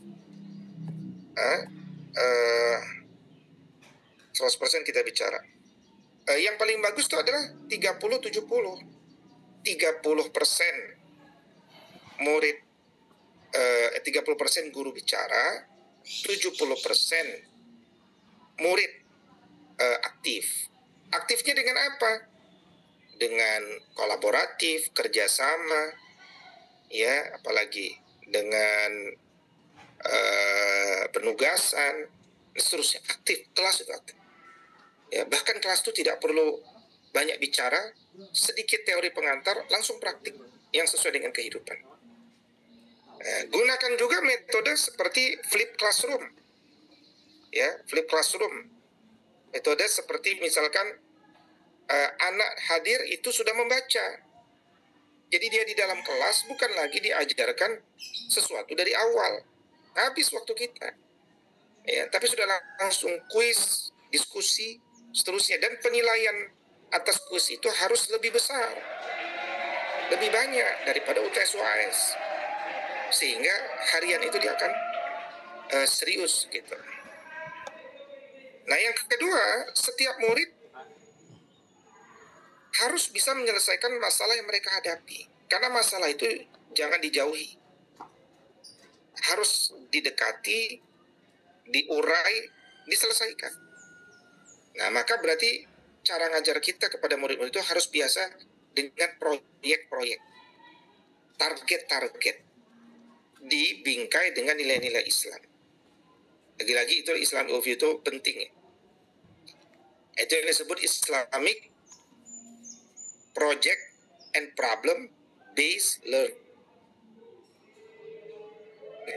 100% kita bicara. Yang paling bagus itu adalah 30-70. 30% murid, 30% guru bicara, 70% murid aktif. Aktifnya dengan apa? Dengan kolaboratif, kerjasama, ya, apalagi dengan penugasan, seterusnya. Aktif, kelas itu aktif. Ya, bahkan kelas itu tidak perlu banyak bicara, sedikit teori pengantar, langsung praktik yang sesuai dengan kehidupan. Gunakan juga metode seperti flip classroom. Ya, flip classroom. Metode seperti misalkan anak hadir itu sudah membaca. Jadi dia di dalam kelas bukan lagi diajarkan sesuatu dari awal. Habis waktu kita. Ya, tapi sudah langsung kuis, diskusi, seterusnya. Dan penilaian atas kuis itu harus lebih besar. Lebih banyak daripada UTS UAS. Sehingga harian itu dia akan serius gitu. Nah, yang kedua, setiap murid harus bisa menyelesaikan masalah yang mereka hadapi. Karena masalah itu jangan dijauhi. Harus didekati, diurai, diselesaikan. Nah, maka berarti cara ngajar kita kepada murid-murid itu harus biasa dengan proyek-proyek. Target-target. Dibingkai dengan nilai-nilai Islam. Lagi-lagi itu Islam overview itu penting ya. Itu yang disebut Islamic Project and Problem Based Learning.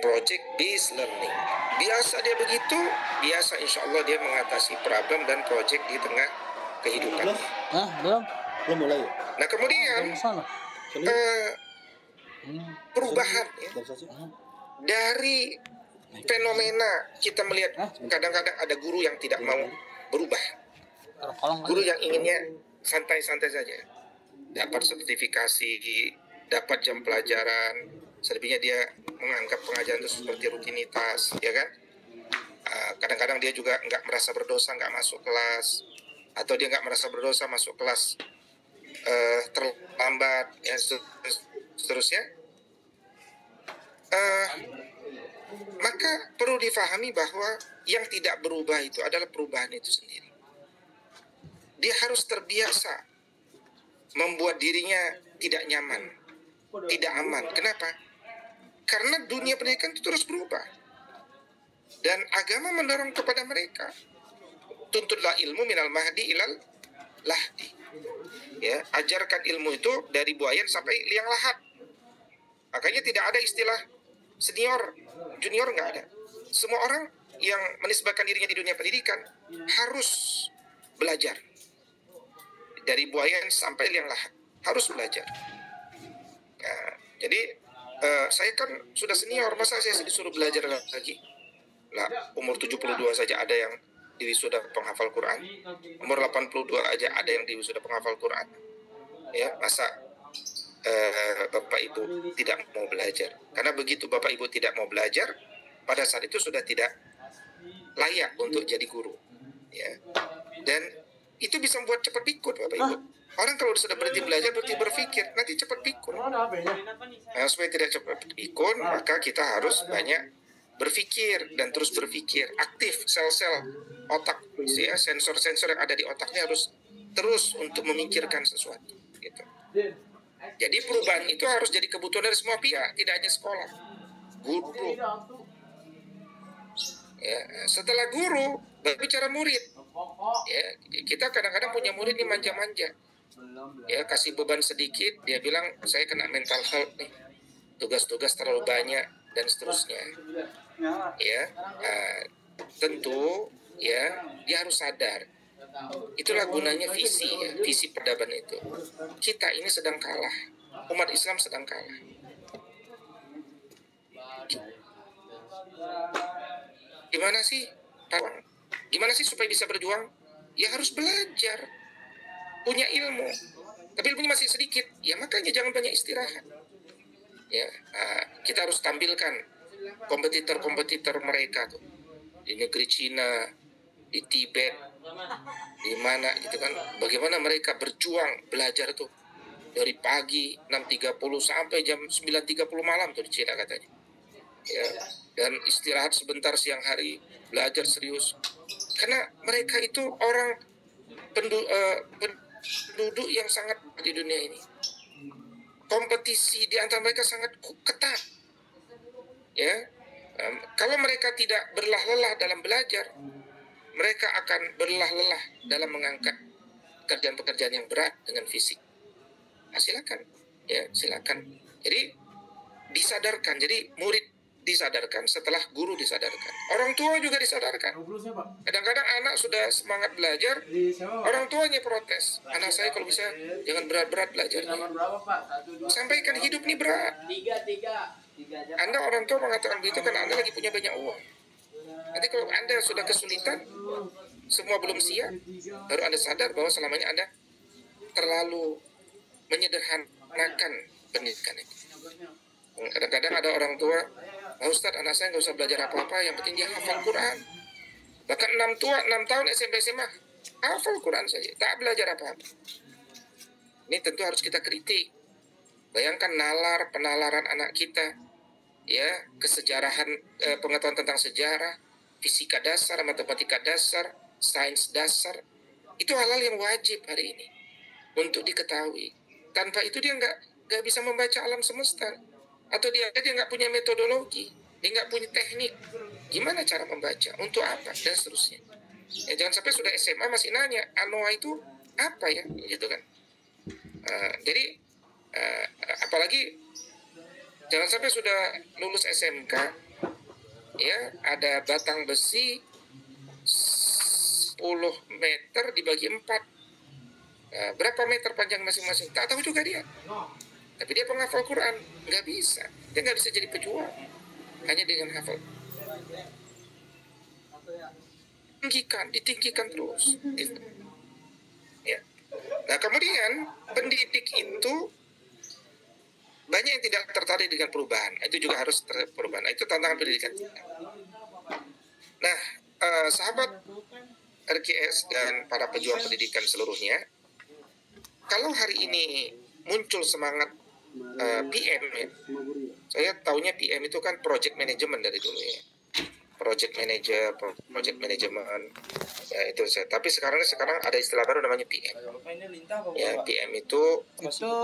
Project Based Learning. Biasa dia begitu, biasa insya Allah dia mengatasi problem dan project di tengah kehidupan. Belum mulai. Nah, kemudian perubahan ya. Dari fenomena kita melihat kadang-kadang ada guru yang tidak mau berubah. Guru yang inginnya santai-santai saja. Dapat sertifikasi, dapat jam pelajaran, selebihnya dia menganggap pengajaran itu seperti rutinitas, ya kan? Kadang-kadang dia juga nggak merasa berdosa nggak masuk kelas, atau dia nggak merasa berdosa masuk kelas terlambat, ya seterusnya. Maka perlu difahami bahwa yang tidak berubah itu adalah perubahan itu sendiri. Dia harus terbiasa membuat dirinya tidak nyaman, tidak aman. Kenapa? Karena dunia pendidikan itu terus berubah. Dan agama mendorong kepada mereka. Tuntutlah ilmu minal mahdi ilal lahdi. Ya, ajarkan ilmu itu dari buayan sampai liang lahat. Makanya tidak ada istilah senior, junior, nggak ada. Semua orang yang menisbahkan dirinya di dunia pendidikan harus belajar. Dari buayan sampai liang lahat. Harus belajar. Nah, jadi saya kan sudah senior, masa saya disuruh belajar lagi? Lah, umur 72 saja ada yang diwisuda penghafal Quran. Umur 82 aja ada yang diwisuda penghafal Quran. Ya, masa Bapak Ibu tidak mau belajar? Karena begitu Bapak Ibu tidak mau belajar, pada saat itu sudah tidak layak untuk jadi guru. Ya. Dan itu bisa membuat cepat pikun, Bapak Ibu. Orang kalau sudah berhenti belajar, berhenti berpikir, nanti cepat pikun. Nah, supaya tidak cepat pikun, maka kita harus banyak berpikir dan terus berpikir. Aktif sel-sel otak, ya, sensor-sensor yang ada di otaknya harus terus untuk memikirkan sesuatu. Gitu. Jadi perubahan itu harus jadi kebutuhan dari semua pihak, tidak hanya sekolah. Guru. Ya, setelah guru, baru bicara murid. Ya, kita kadang-kadang punya murid ini manja-manja. Ya, kasih beban sedikit, dia bilang saya kena mental health nih, tugas-tugas terlalu banyak dan seterusnya. Ya, tentu ya dia harus sadar. Itulah gunanya visi, ya, visi peradaban itu. Kita ini sedang kalah, umat Islam sedang kalah. Gimana sih? Gimana sih supaya bisa berjuang? Ya harus belajar, punya ilmu. Tapi ilmunya masih sedikit, ya makanya jangan banyak istirahat. Ya, kita harus tampilkan kompetitor-kompetitor mereka tuh di negeri Cina, di Tibet, di mana gitu kan, bagaimana mereka berjuang belajar tuh dari pagi 6.30 sampai jam 9.30 malam tuh di Cina katanya. Ya, dan istirahat sebentar siang hari, belajar serius. Karena mereka itu orang penduduk yang sangat di dunia ini. Kompetisi di antara mereka sangat ketat. Ya, kalau mereka tidak berlelah-lelah dalam belajar, mereka akan berlelah-lelah dalam mengangkat pekerjaan-pekerjaan yang berat dengan fisik. Nah, silakan, ya silakan. Jadi disadarkan. Jadi murid disadarkan setelah guru disadarkan. Orang tua juga disadarkan. Kadang-kadang anak sudah semangat belajar, orang tuanya protes. Anak saya kalau bisa jangan berat-berat belajarnya. Sampaikan hidup ini berat. Anda orang tua mengatakan begitu karena Anda lagi punya banyak uang. Nanti kalau Anda sudah kesulitan, semua belum siap, baru Anda sadar bahwa selama ini Anda terlalu menyederhanakan pendidikan itu. Kadang-kadang ada orang tua, Ustadz, anak saya nggak usah belajar apa-apa, yang penting dia hafal Quran. Bahkan 6 tahun SMP SMA, hafal Quran saja, tak belajar apa-apa. Ini tentu harus kita kritik. Bayangkan penalaran anak kita, ya, kesejarahan, pengetahuan tentang sejarah, fisika dasar, matematika dasar, sains dasar, itu hal-hal yang wajib hari ini untuk diketahui. Tanpa itu dia nggak bisa membaca alam semesta, atau dia nggak punya metodologi, dia nggak punya teknik, gimana cara membaca, untuk apa, dan seterusnya. Ya, jangan sampai sudah SMA masih nanya anoa itu apa ya, gitu kan. Jadi apalagi jangan sampai sudah lulus SMK, ya ada batang besi 10 meter dibagi 4. Berapa meter panjang masing-masing? Tak tahu juga dia. Tapi dia penghafal Quran, nggak bisa. Dia nggak bisa jadi pejuang hanya dengan hafal. Ditinggikan terus. Gitu. Ya. Nah kemudian pendidik itu banyak yang tidak tertarik dengan perubahan. Itu juga harus perubahan. Nah, itu tantangan pendidikan kita. Nah, sahabat RKS dan para pejuang pendidikan seluruhnya, kalau hari ini muncul semangat PM, ya, saya taunya PM itu kan project management dari dulu ya, project management, ya itu saya. Tapi sekarang ada istilah baru namanya PM. Ya, PM itu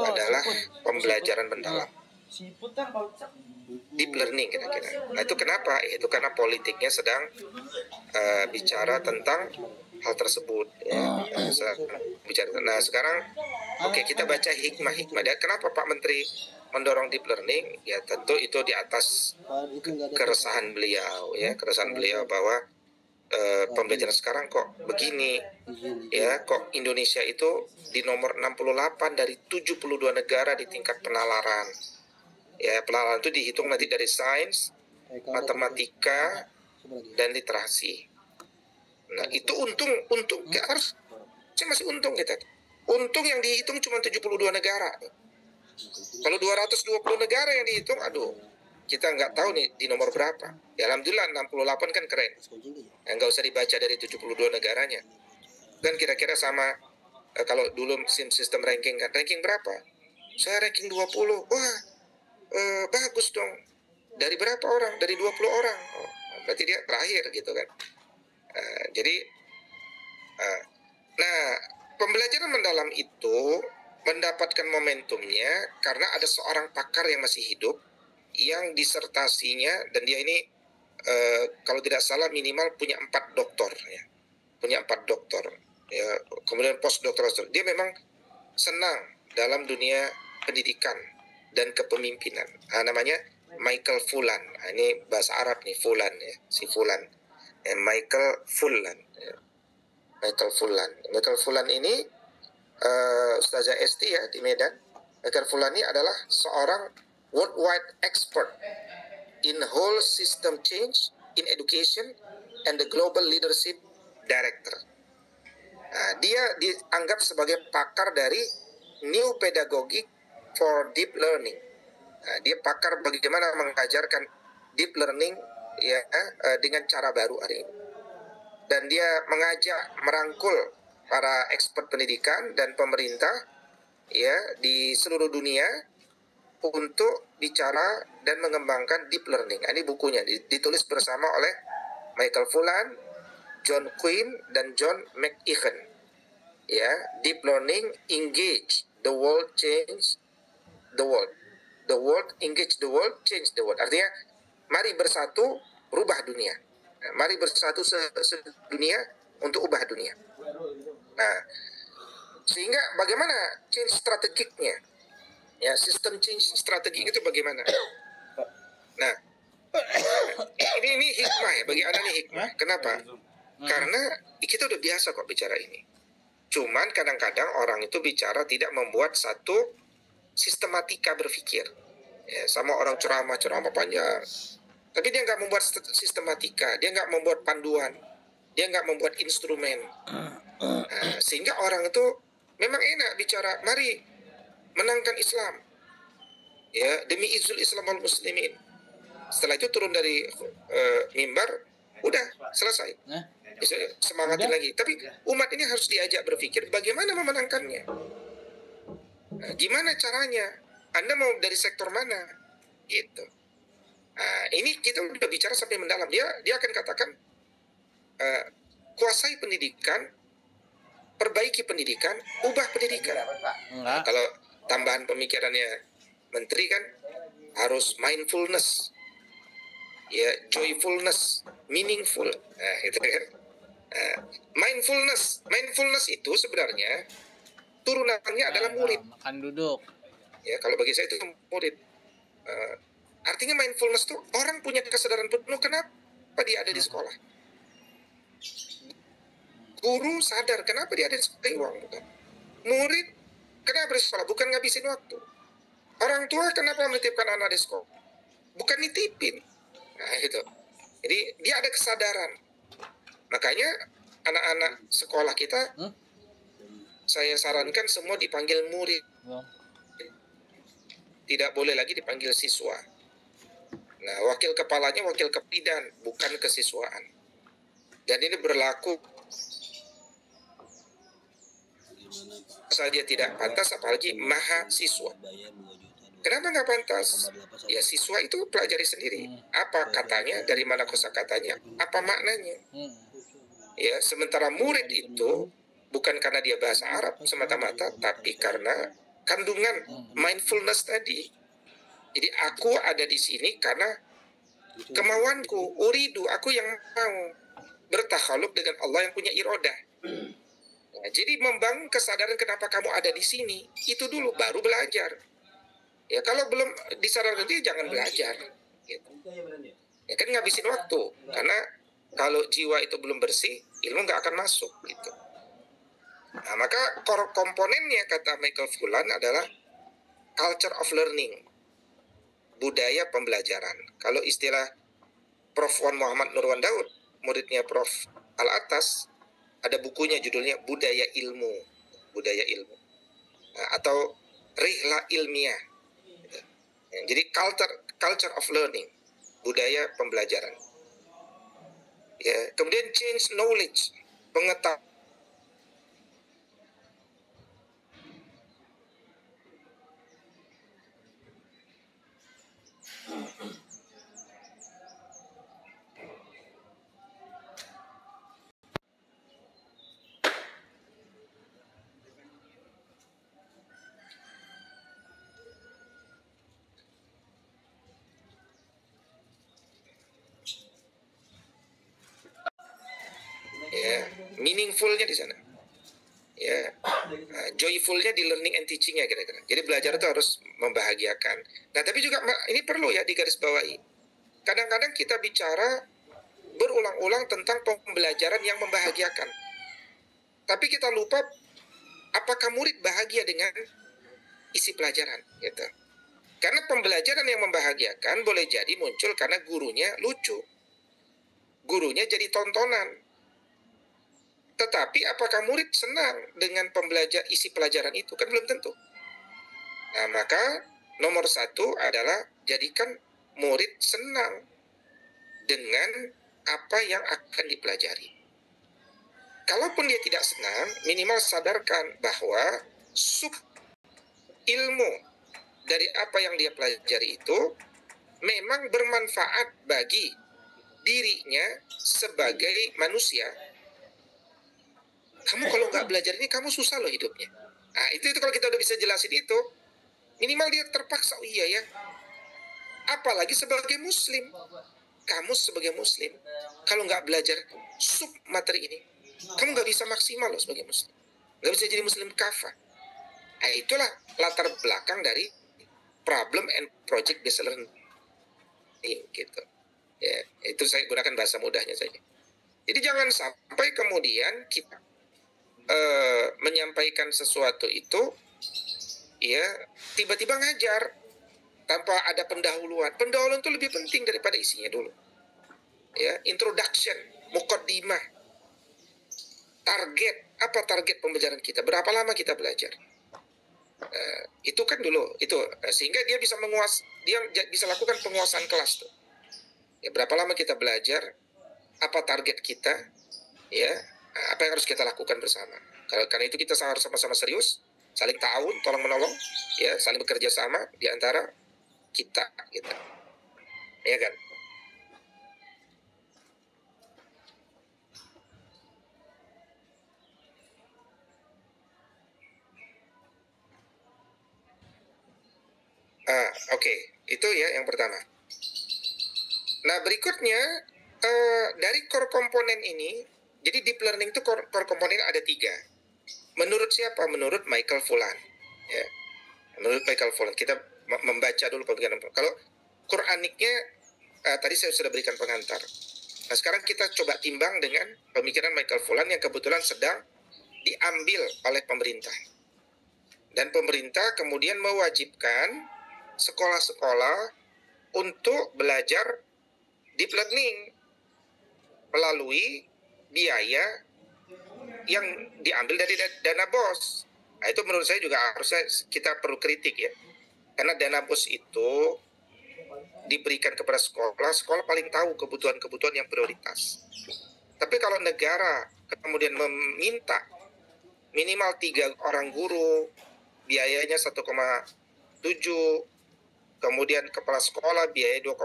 adalah pembelajaran mendalam, deep learning kira-kira. Nah itu kenapa? Itu karena politiknya sedang bicara tentang hal tersebut. Ya, bicara. Nah sekarang, oke, kita baca hikmah-hikmah. Dan kenapa Pak Menteri mendorong deep learning? Ya tentu itu di atas keresahan beliau, ya keresahan beliau bahwa pembelajaran sekarang kok begini, ya kok Indonesia itu di nomor 68 dari 72 negara di tingkat penalaran. Ya penalaran itu dihitung nanti dari sains, matematika, dan literasi. Nah, itu untung harus masih untung kita. Untung yang dihitung cuma 72 negara. Kalau 220 negara yang dihitung, aduh, kita nggak tahu nih di nomor berapa. Ya alhamdulillah 68 kan keren. Nggak usah dibaca dari 72 negaranya. Kan kira-kira sama kalau dulu sistem ranking kan. Ranking berapa? Saya ranking 20. Wah, bagus dong. Dari berapa orang? Dari 20 orang. Oh, berarti dia terakhir gitu kan. Jadi nah, pembelajaran mendalam itu mendapatkan momentumnya karena ada seorang pakar yang masih hidup yang disertasinya, dan dia ini kalau tidak salah minimal punya 4 doktor ya. Punya 4 doktor ya, kemudian postdoktor. Dia memang senang dalam dunia pendidikan dan kepemimpinan. Namanya Michael Fullan. Ini bahasa Arab nih, Fullan ya, si Fullan. Michael Fullan ya. Michael Fullan. Michael Fullan ini Ustazah Esti ya di Medan. Michael Fullan ini adalah seorang worldwide expert in whole system change in education and the global leadership director. Dia dianggap sebagai pakar dari new pedagogic for deep learning. Dia pakar bagaimana mengajarkan deep learning ya dengan cara baru hari ini. Dan dia mengajak, merangkul para expert pendidikan dan pemerintah ya di seluruh dunia untuk bicara dan mengembangkan deep learning. Ini bukunya ditulis bersama oleh Michael Fullan, John Quinn, dan John McEachin. Ya, Deep Learning Engage the World, Change the World. The World Engage the World, Change the World. Artinya, mari bersatu, rubah dunia. Mari bersatu sedunia untuk ubah dunia. Nah, sehingga bagaimana change strategiknya? Ya, sistem change strategik itu bagaimana? Nah, ini hikmah ya, bagi Anda nih hikmah. Kenapa? Karena kita udah biasa kok bicara ini. Cuman kadang-kadang orang itu bicara tidak membuat satu sistematika berpikir. Ya, sama orang ceramah panjang. Tapi dia nggak membuat sistematika, dia nggak membuat panduan, dia nggak membuat instrumen. Sehingga orang itu memang enak bicara, mari menangkan Islam. Ya, demi izul Islam wal muslimin. Setelah itu turun dari mimbar, udah selesai. Semangatin lagi. Tapi umat ini harus diajak berpikir bagaimana memenangkannya. Gimana caranya? Anda mau dari sektor mana? Gitu. Ini kita udah bicara sampai mendalam. Dia akan katakan kuasai pendidikan, perbaiki pendidikan, ubah pendidikan. Kalau tambahan pemikirannya menteri kan harus mindfulness, ya joyfulness, meaningful. Itu kan. Mindfulness itu sebenarnya turunannya adalah murid. Makan duduk. Ya, kalau bagi saya itu murid. Artinya mindfulness itu orang punya kesadaran penuh kenapa dia ada di sekolah. Guru sadar kenapa dia ada di sekolah, uang bukan. Murid kenapa di sekolah, bukan ngabisin waktu. Orang tua kenapa menitipkan anak di sekolah, bukan nitipin. Nah itu. Jadi dia ada kesadaran. Makanya anak-anak sekolah kita saya sarankan semua dipanggil murid. Tidak boleh lagi dipanggil siswa. Nah, wakil kepalanya wakil kepidan, bukan kesiswaan. Dan ini berlaku saja tidak pantas, apalagi mahasiswa. Kenapa nggak pantas? Ya siswa itu pelajari sendiri. Apa katanya, dari mana kosakatanya, apa maknanya. Ya, sementara murid itu bukan karena dia bahasa Arab semata-mata, tapi karena kandungan mindfulness tadi. Jadi aku ada di sini karena kemauanku, uridu, aku yang mau bertakhaluk dengan Allah yang punya irodah. Nah, jadi membangun kesadaran kenapa kamu ada di sini, itu dulu baru belajar. Ya kalau belum disadarkan itu jangan belajar. Gitu. Ya kan ngabisin waktu, karena kalau jiwa itu belum bersih, ilmu nggak akan masuk. Gitu. Nah, maka komponennya kata Michael Fullan adalah culture of learning, budaya pembelajaran. Kalau istilah Prof. Wan Muhammad Nurwan Daud, muridnya Prof. Al-Atas, ada bukunya judulnya Budaya Ilmu, Budaya Ilmu, atau Rihla Ilmiah. Jadi culture of learning, budaya pembelajaran. Ya, kemudian change knowledge, pengetahuan. Ya, meaningfulnya di sana. Ya, joyfulnya di learning and teachingnya kira-kira. Jadi belajar itu harus membahagiakan. Nah, tapi juga ini perlu ya digarisbawahi. Kadang-kadang kita bicara berulang-ulang tentang pembelajaran yang membahagiakan. Tapi kita lupa apakah murid bahagia dengan isi pelajaran, gitu. Karena pembelajaran yang membahagiakan boleh jadi muncul karena gurunya lucu. Gurunya jadi tontonan. Tetapi apakah murid senang dengan isi pelajaran itu? Kan belum tentu. Nah, maka nomor satu adalah jadikan murid senang dengan apa yang akan dipelajari. Kalaupun dia tidak senang, minimal sadarkan bahwa ilmu dari apa yang dia pelajari itu memang bermanfaat bagi dirinya sebagai manusia. Kamu kalau nggak belajar ini, kamu susah loh hidupnya. Nah, itu kalau kita udah bisa jelasin itu, minimal dia terpaksa, oh iya ya. Apalagi sebagai muslim. Kamu sebagai muslim, kalau nggak belajar sub materi ini, kamu nggak bisa maksimal loh sebagai muslim. Nggak bisa jadi muslim kafah. Nah, itulah latar belakang dari problem and project based learning, gitu. Ya, itu saya gunakan bahasa mudahnya saja. Jadi jangan sampai kemudian kita menyampaikan sesuatu itu, ya tiba-tiba ngajar tanpa ada pendahuluan. Pendahuluan itu lebih penting daripada isinya dulu. Ya, introduction, mukaddimah, target, apa target pembelajaran kita? Berapa lama kita belajar? Itu kan dulu itu, sehingga dia bisa bisa lakukan penguasaan kelas tuh. Ya, berapa lama kita belajar? Apa target kita? Ya, apa yang harus kita lakukan bersama? Karena itu kita harus sama-sama serius, saling ta'awun, tolong menolong, ya, saling bekerja sama di antara kita, gitu. Ya kan? Oke. Itu ya yang pertama. Nah, berikutnya dari core komponen ini, jadi deep learning itu core komponen ada 3. Menurut siapa? Menurut Michael Fullan. Ya. Menurut Michael Fullan. Kita membaca dulu pemikiran. Kalau Quraniknya tadi saya sudah berikan pengantar. Nah, sekarang kita coba timbang dengan pemikiran Michael Fullan yang kebetulan sedang diambil oleh pemerintah. Dan pemerintah kemudian mewajibkan sekolah-sekolah untuk belajar deep learning melalui biaya yang diambil dari dana BOS. Nah, itu menurut saya juga harusnya kita perlu kritik ya. Karena dana BOS itu diberikan kepada sekolah paling tahu kebutuhan-kebutuhan yang prioritas. Tapi kalau negara kemudian meminta minimal 3 orang guru, biayanya 1,7, kemudian kepala sekolah biaya 2,5,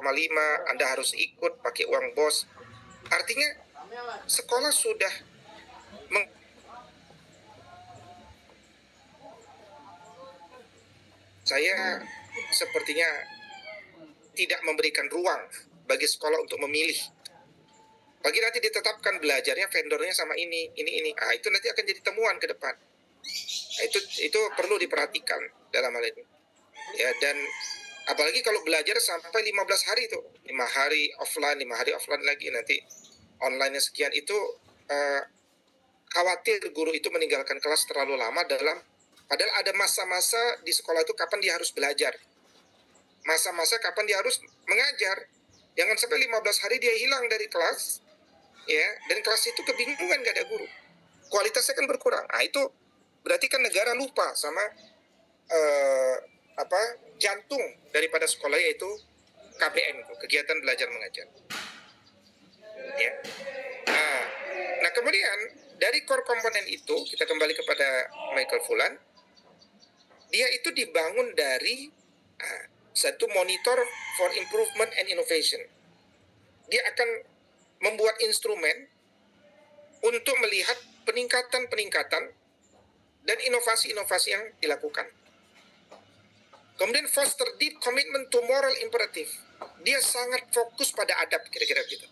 Anda harus ikut pakai uang BOS. Artinya sekolah sudah saya sepertinya tidak memberikan ruang bagi sekolah untuk memilih. Bagi nanti ditetapkan belajarnya vendornya sama ini. Ah, itu nanti akan jadi temuan ke depan. Nah, itu perlu diperhatikan dalam hal ini. Ya, dan apalagi kalau belajar sampai 15 hari itu, 5 hari offline, 5 hari offline lagi, nanti online-nya sekian, itu khawatir guru itu meninggalkan kelas terlalu lama padahal ada masa-masa di sekolah itu kapan dia harus belajar. Masa-masa kapan dia harus mengajar. Jangan sampai 15 hari dia hilang dari kelas, ya, dan kelas itu kebingungan gak ada guru. Kualitasnya kan berkurang. Nah, itu berarti kan negara lupa sama jantung daripada sekolah, yaitu KBM, kegiatan belajar mengajar. Ya. Nah, kemudian dari core komponen itu kita kembali kepada Michael Fullan. Dia itu dibangun dari satu monitor for improvement and innovation. Dia akan membuat instrumen untuk melihat peningkatan-peningkatan dan inovasi-inovasi yang dilakukan. Kemudian foster deep commitment to moral imperative. Dia sangat fokus pada adab, kira-kira gitu.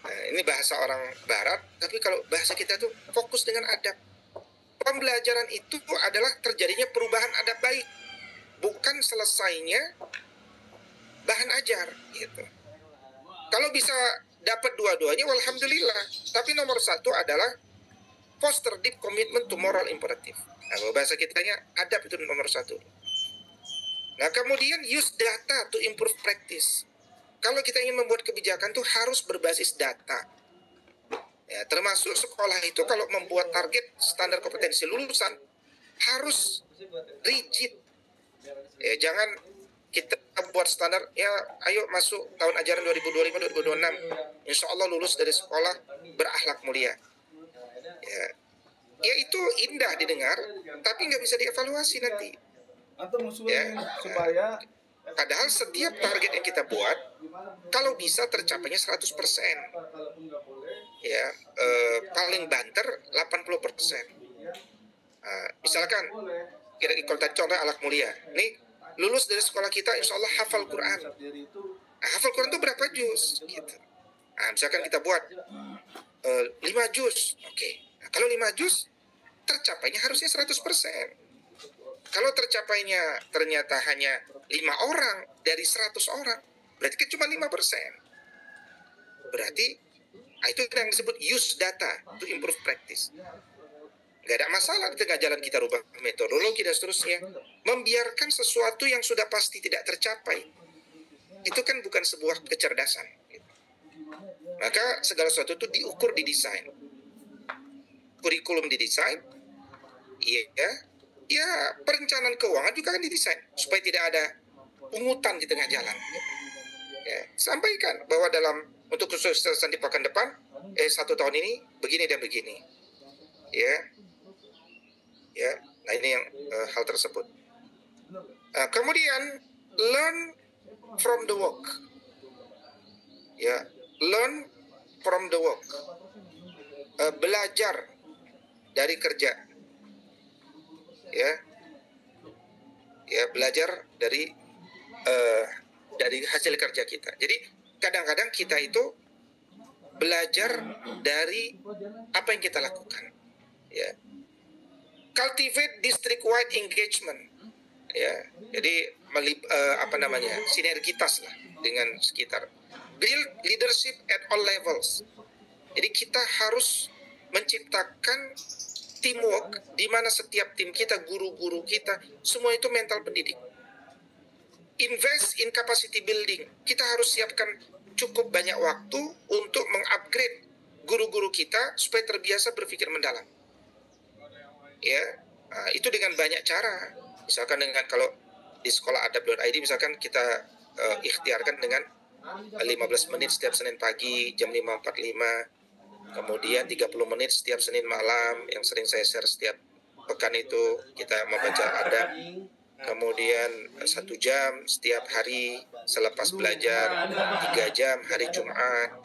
Nah, ini bahasa orang barat, tapi kalau bahasa kita tuh fokus dengan adab. Pembelajaran itu adalah terjadinya perubahan adab baik, bukan selesainya bahan ajar gitu. Kalau bisa dapat dua-duanya, alhamdulillah. Tapi nomor satu adalah foster deep commitment to moral imperative. Nah, bahasa kitanya adab itu nomor satu. Nah, kemudian use data to improve practice. Kalau kita ingin membuat kebijakan tuh harus berbasis data. Ya, termasuk sekolah itu kalau membuat target standar kompetensi lulusan harus rigid. Ya, jangan kita buat standar, ya ayo masuk tahun ajaran 2025-2026, insya Allah lulus dari sekolah berakhlak mulia. Ya itu indah didengar, tapi nggak bisa dievaluasi nanti. Ya, padahal setiap target yang kita buat, kalau bisa tercapainya 100%. Ya, paling banter 80%. Misalkan kalau tadi contoh akhlak mulia, nih lulus dari sekolah kita insya Allah hafal Quran. Nah, hafal Quran itu berapa juz? Gitu. Nah, misalkan kita buat 5 juz, oke. Nah, kalau 5 juz tercapainya harusnya 100%. Kalau tercapainya ternyata hanya 5 orang dari 100 orang, berarti kan cuma 5%. Berarti itu yang disebut use data to improve practice. Nggak ada masalah di tengah jalan kita rubah metodologi dan seterusnya. Membiarkan sesuatu yang sudah pasti tidak tercapai, itu kan bukan sebuah kecerdasan. Maka segala sesuatu itu diukur di desain. Kurikulum didesain, ya perencanaan keuangan juga kan didesain supaya tidak ada pungutan di tengah jalan. Ya, sampaikan bahwa untuk kesuksesan di pekan depan, 1 tahun ini begini dan begini. Ya, nah ini yang hal tersebut. Kemudian learn from the work. Ya, learn from the work. Belajar dari kerja. Ya, belajar dari hasil kerja kita. Jadi kadang-kadang kita itu belajar dari apa yang kita lakukan. Ya. Cultivate district-wide engagement. Ya, jadi sinergitas lah dengan sekitar. Build leadership at all levels. Jadi kita harus menciptakan teamwork di mana setiap tim kita, guru-guru kita, semua itu mental pendidik. Invest in capacity building. Kita harus siapkan cukup banyak waktu untuk mengupgrade guru-guru kita supaya terbiasa berpikir mendalam. Ya, itu dengan banyak cara. Misalkan dengan kalau di sekolah adab.id misalkan kita ikhtiarkan dengan 15 menit setiap Senin pagi jam 5.45, kemudian 30 menit setiap Senin malam yang sering saya share setiap pekan itu kita membaca adab, kemudian 1 jam setiap hari selepas belajar, 3 jam hari Jumat,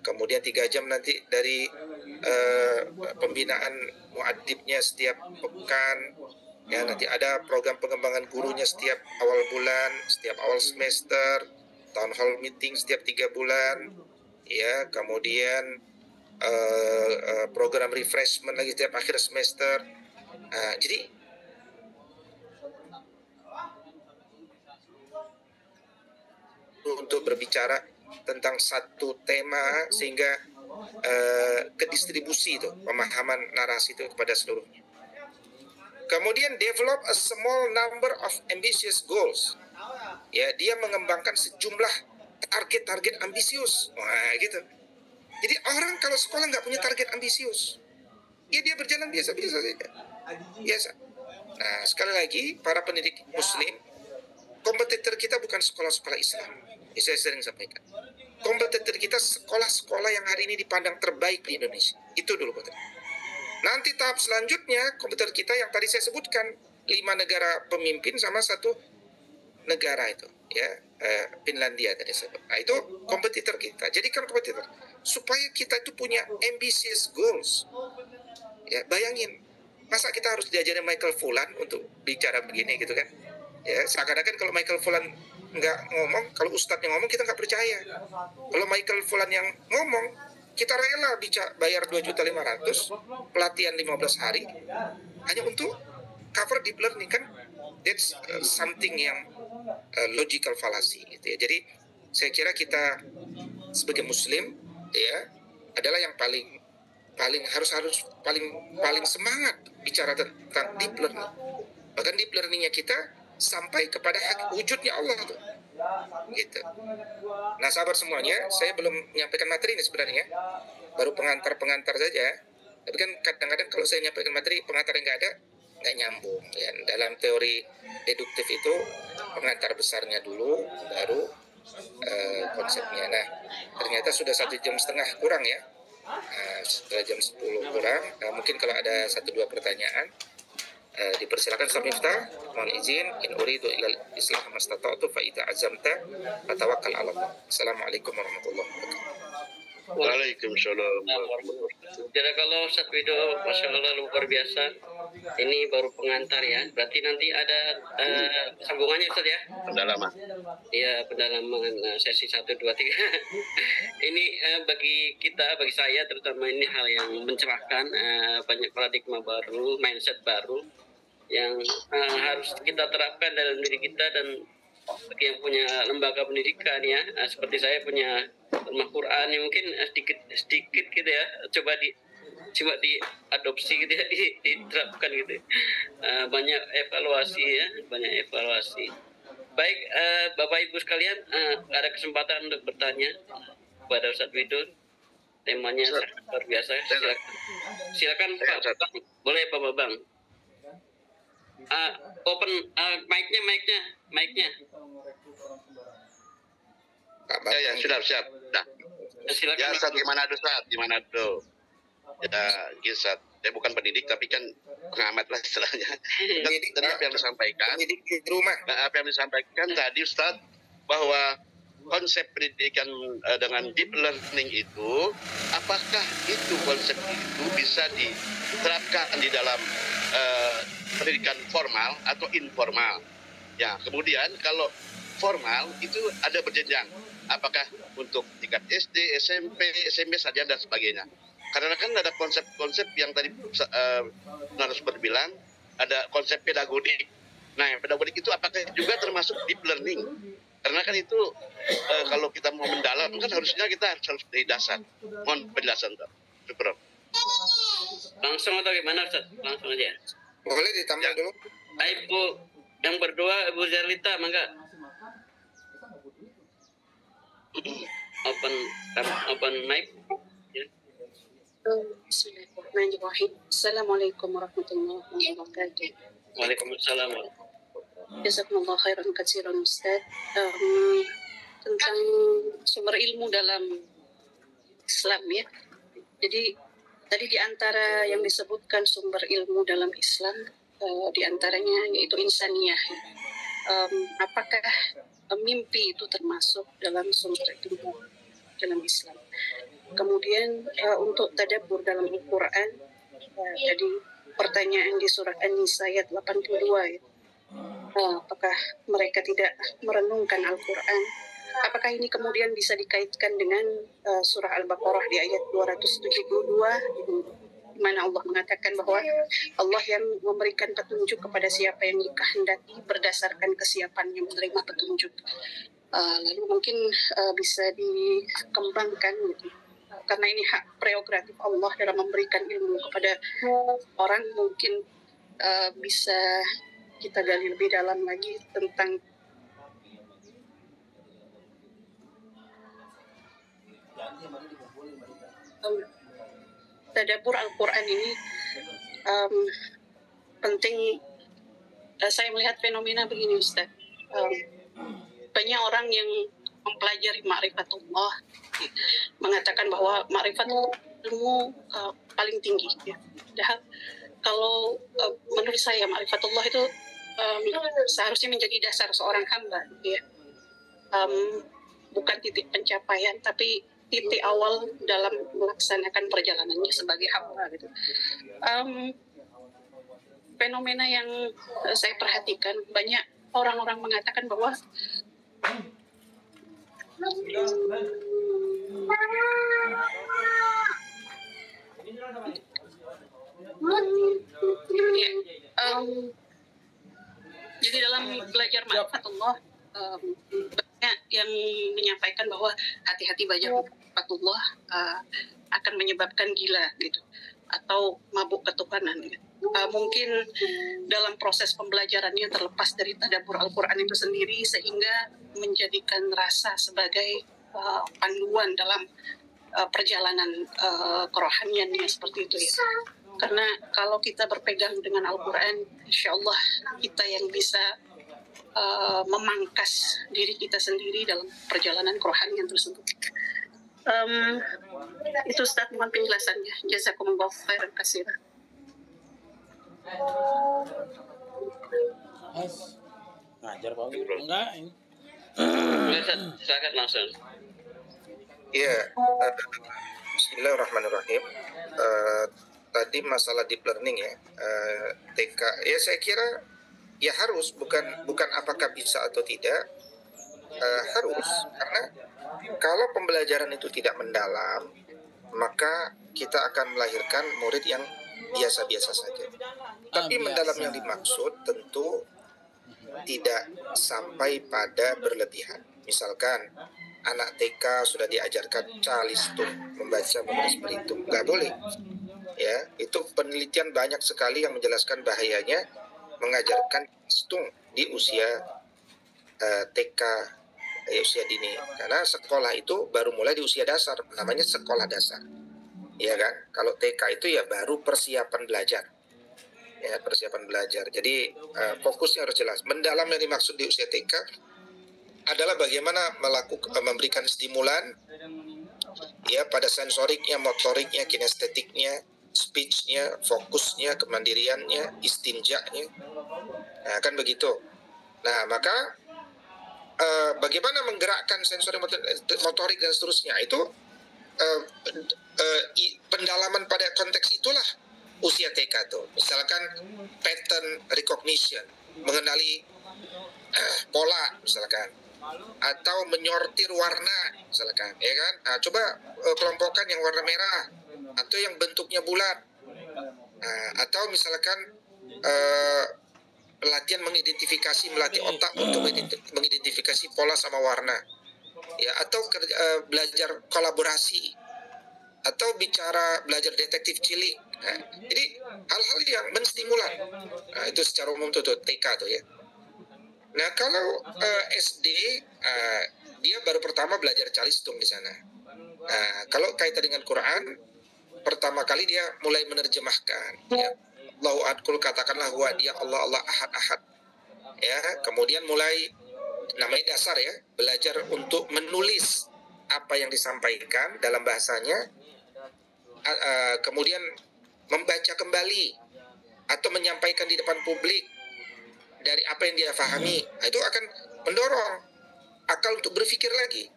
kemudian 3 jam nanti dari pembinaan muadibnya setiap pekan. Ya, nanti ada program pengembangan gurunya setiap awal bulan, setiap awal semester, town hall meeting setiap 3 bulan. Ya, kemudian program refreshment lagi setiap akhir semester. Jadi untuk berbicara tentang satu tema sehingga kedistribusi itu, pemahaman narasi itu kepada seluruhnya. Kemudian develop a small number of ambitious goals. Ya, dia mengembangkan sejumlah target-target ambisius. Wah, gitu. Jadi orang kalau sekolah nggak punya target ambisius, ya dia berjalan biasa-biasa saja. Biasa. Nah, sekali lagi, para pendidik muslim, kompetitor kita bukan sekolah-sekolah Islam. Ini saya sering sampaikan. Kompetitor kita sekolah-sekolah yang hari ini dipandang terbaik di Indonesia. Itu dulu, Pak. Nanti tahap selanjutnya, kompetitor kita yang tadi saya sebutkan, 5 negara pemimpin sama 1 negara itu, ya, Finlandia tadi sebut. Nah, itu kompetitor kita. Jadikan kompetitor supaya kita itu punya ambitious goals. Ya, bayangin, masa kita harus diajarin Michael Fullan untuk bicara begini gitu kan? Ya, seakan-akan kalau Michael Fullan nggak ngomong, kalau ustadz yang ngomong kita nggak percaya. Kalau Michael Fullan yang ngomong, kita rela bayar 2.500.000, pelatihan 15 hari, hanya untuk cover deep learning kan? That's something yang logical fallacy gitu ya. Jadi saya kira kita sebagai muslim ya adalah yang paling semangat bicara tentang deep learning. Bahkan deep learningnya kita sampai kepada wujudnya Allah tuh. Gitu. Nah, sahabat semuanya, saya belum menyampaikan materi ini sebenarnya. Baru pengantar saja. Tapi kan kadang-kadang kalau saya menyampaikan materi, pengantar yang nggak nyambung. Ya. Dalam teori deduktif itu pengantar besarnya dulu, baru konsepnya. Nah, ternyata sudah 1,5 jam kurang ya. Setelah jam 10 kurang, mungkin kalau ada 1-2 pertanyaan, dipersilakan Ustaz Miftah. Mohon izin, in uridu ilal islah mastata'tu fa idza azamta fatawakkal 'ala Allah. Assalamualaikum warahmatullahi wabarakatuh. Waalaikumsalam. Kalau Ustaz Wido, Masya Allah luar biasa. Ini baru pengantar ya. Berarti nanti ada sambungannya Ustaz ya? Pendalaman. Iya, pendalaman sesi 1, 2, 3. Ini bagi saya terutama ini hal yang mencerahkan, banyak paradigma baru, mindset baru yang harus kita terapkan dalam diri kita. Dan bagi yang punya lembaga pendidikan ya, seperti saya punya rumah Quran yang mungkin sedikit gitu ya, coba diadopsi gitu ya, diterapkan gitu. Banyak evaluasi. Baik, Bapak Ibu sekalian, ada kesempatan untuk bertanya kepada Ustaz Wido. Temanya sangat luar biasa. Silakan Pak. Boleh Pak Babang. Open mic-nya. Ya, sudah siap. Nah, silakan. Ya, Ustaz, gimana tuh? Ya, Ustaz. Saya bukan pendidik, tapi kan pengamat lah istilahnya. Tadi apa yang disampaikan? Pendidik di rumah. Apa yang disampaikan tadi, Ustaz, bahwa konsep pendidikan dengan deep learning itu, apakah itu konsep itu bisa diterapkan di dalam pendidikan formal atau informal? Ya, kemudian kalau formal itu ada berjenjang. Apakah untuk tingkat SD, SMP, SMP saja dan sebagainya. Karena kan ada konsep-konsep yang tadi narasumber bilang, ada konsep pedagodik. Nah, yang pedagodik itu apakah juga termasuk deep learning? Karena kan itu kalau kita mau mendalam kan harusnya kita harus dari dasar. Mohon penjelasan, Pak. Syukur. Langsung atau gimana Ustaz? Langsung aja. Boleh ditambah dulu. Ibu yang berdua, Ibu Zerlita, mangga. Open mic. Bismillahirrahmanirrahim. Assalamualaikum warahmatullahi wabarakatuh. Waalaikumsalam. Jazakumullah khairan katsiran Ustaz. Tentang sumber ilmu dalam Islam ya. Jadi tadi di antara yang disebutkan sumber ilmu dalam Islam, di antaranya yaitu insaniyah. Apakah mimpi itu termasuk dalam sumber ilmu dalam Islam? Kemudian untuk tadabbur dalam Al-Quran, tadi pertanyaan di surat An-Nisa ayat 82 ya. Apakah mereka tidak merenungkan Al-Quran? Apakah ini kemudian bisa dikaitkan dengan surah Al-Baqarah di ayat 272 di mana Allah mengatakan bahwa Allah yang memberikan petunjuk kepada siapa yang dikehendaki berdasarkan kesiapannya menerima petunjuk. Lalu mungkin bisa dikembangkan gitu. Karena ini hak prerogatif Allah dalam memberikan ilmu kepada orang, mungkin bisa kita gali lebih dalam lagi tentang tadabbur Al-Quran ini penting. Saya melihat fenomena begini, Ustaz. Banyak orang yang mempelajari ma'rifatullah mengatakan bahwa ma'rifat ilmu paling tinggi. Ya. Padahal kalau menurut saya ma'rifatullah itu seharusnya menjadi dasar seorang hamba. Ya. Bukan titik pencapaian, tapi titik awal dalam melaksanakan perjalanannya sebagai hamba. Gitu. Fenomena yang saya perhatikan, banyak orang-orang mengatakan bahwa jadi dalam belajar ma'rifatullah banyak yang menyampaikan bahwa hati-hati belajar ma'rifatullah akan menyebabkan gila gitu atau mabuk ketuhanan gitu. Mungkin dalam proses pembelajarannya terlepas dari tadabbur Al-Quran itu sendiri sehingga menjadikan rasa sebagai panduan dalam perjalanan kerohaniannya seperti itu ya. Karena kalau kita berpegang dengan Al-Quran, insya Allah kita yang bisa memangkas diri kita sendiri dalam perjalanan kerohanian tersebut. Itu Ustaz, mohon penjelasannya. Jazakumullah khairan katsiran. Ngajar Pak. Enggak ini. Silakan langsung. Ya, Bismillahirrahmanirrahim. Tadi masalah deep learning ya, TK. Ya saya kira ya harus, bukan apakah bisa atau tidak, harus, karena kalau pembelajaran itu tidak mendalam, maka kita akan melahirkan murid yang biasa-biasa saja. Tapi mendalam yang dimaksud tentu tidak sampai pada berlebihan. Misalkan anak TK sudah diajarkan calistung, membaca, menulis, berhitung, nggak boleh. Ya, itu penelitian banyak sekali yang menjelaskan bahayanya mengajarkan calistung di usia TK, usia dini. Karena sekolah itu baru mulai di usia dasar, namanya sekolah dasar. Ya kan? Kalau TK itu ya baru persiapan belajar. Ya, persiapan belajar. Jadi fokusnya harus jelas. Mendalam yang dimaksud di usia TK adalah bagaimana memberikan stimulan ya pada sensoriknya, motoriknya, kinestetiknya, speechnya, fokusnya, kemandiriannya, istinjaknya. Nah, kan begitu. Nah, maka bagaimana menggerakkan sensorik, motorik dan seterusnya itu pendalaman pada konteks itulah usia TK tuh. Misalkan pattern recognition, mengenali pola misalkan, atau menyortir warna misalkan, ya kan? Nah, coba kelompokkan yang warna merah atau yang bentuknya bulat, atau misalkan latihan melatih otak untuk mengidentifikasi pola sama warna, ya, atau belajar kolaborasi, atau belajar detektif cilik. Nah, jadi hal-hal yang menstimulan. Nah, itu secara umum tuh TK tuh ya. Nah, kalau SD dia baru pertama belajar calistung di sana. Nah, kalau kaitan dengan Quran, pertama kali dia mulai menerjemahkan. Ya, Allahu Akbar, katakanlah huwa dia Allah, Allah ahad ahad. Ya, kemudian mulai namanya dasar ya, belajar untuk menulis apa yang disampaikan dalam bahasanya, kemudian membaca kembali atau menyampaikan di depan publik dari apa yang dia pahami. Nah, itu akan mendorong akal untuk berpikir lagi.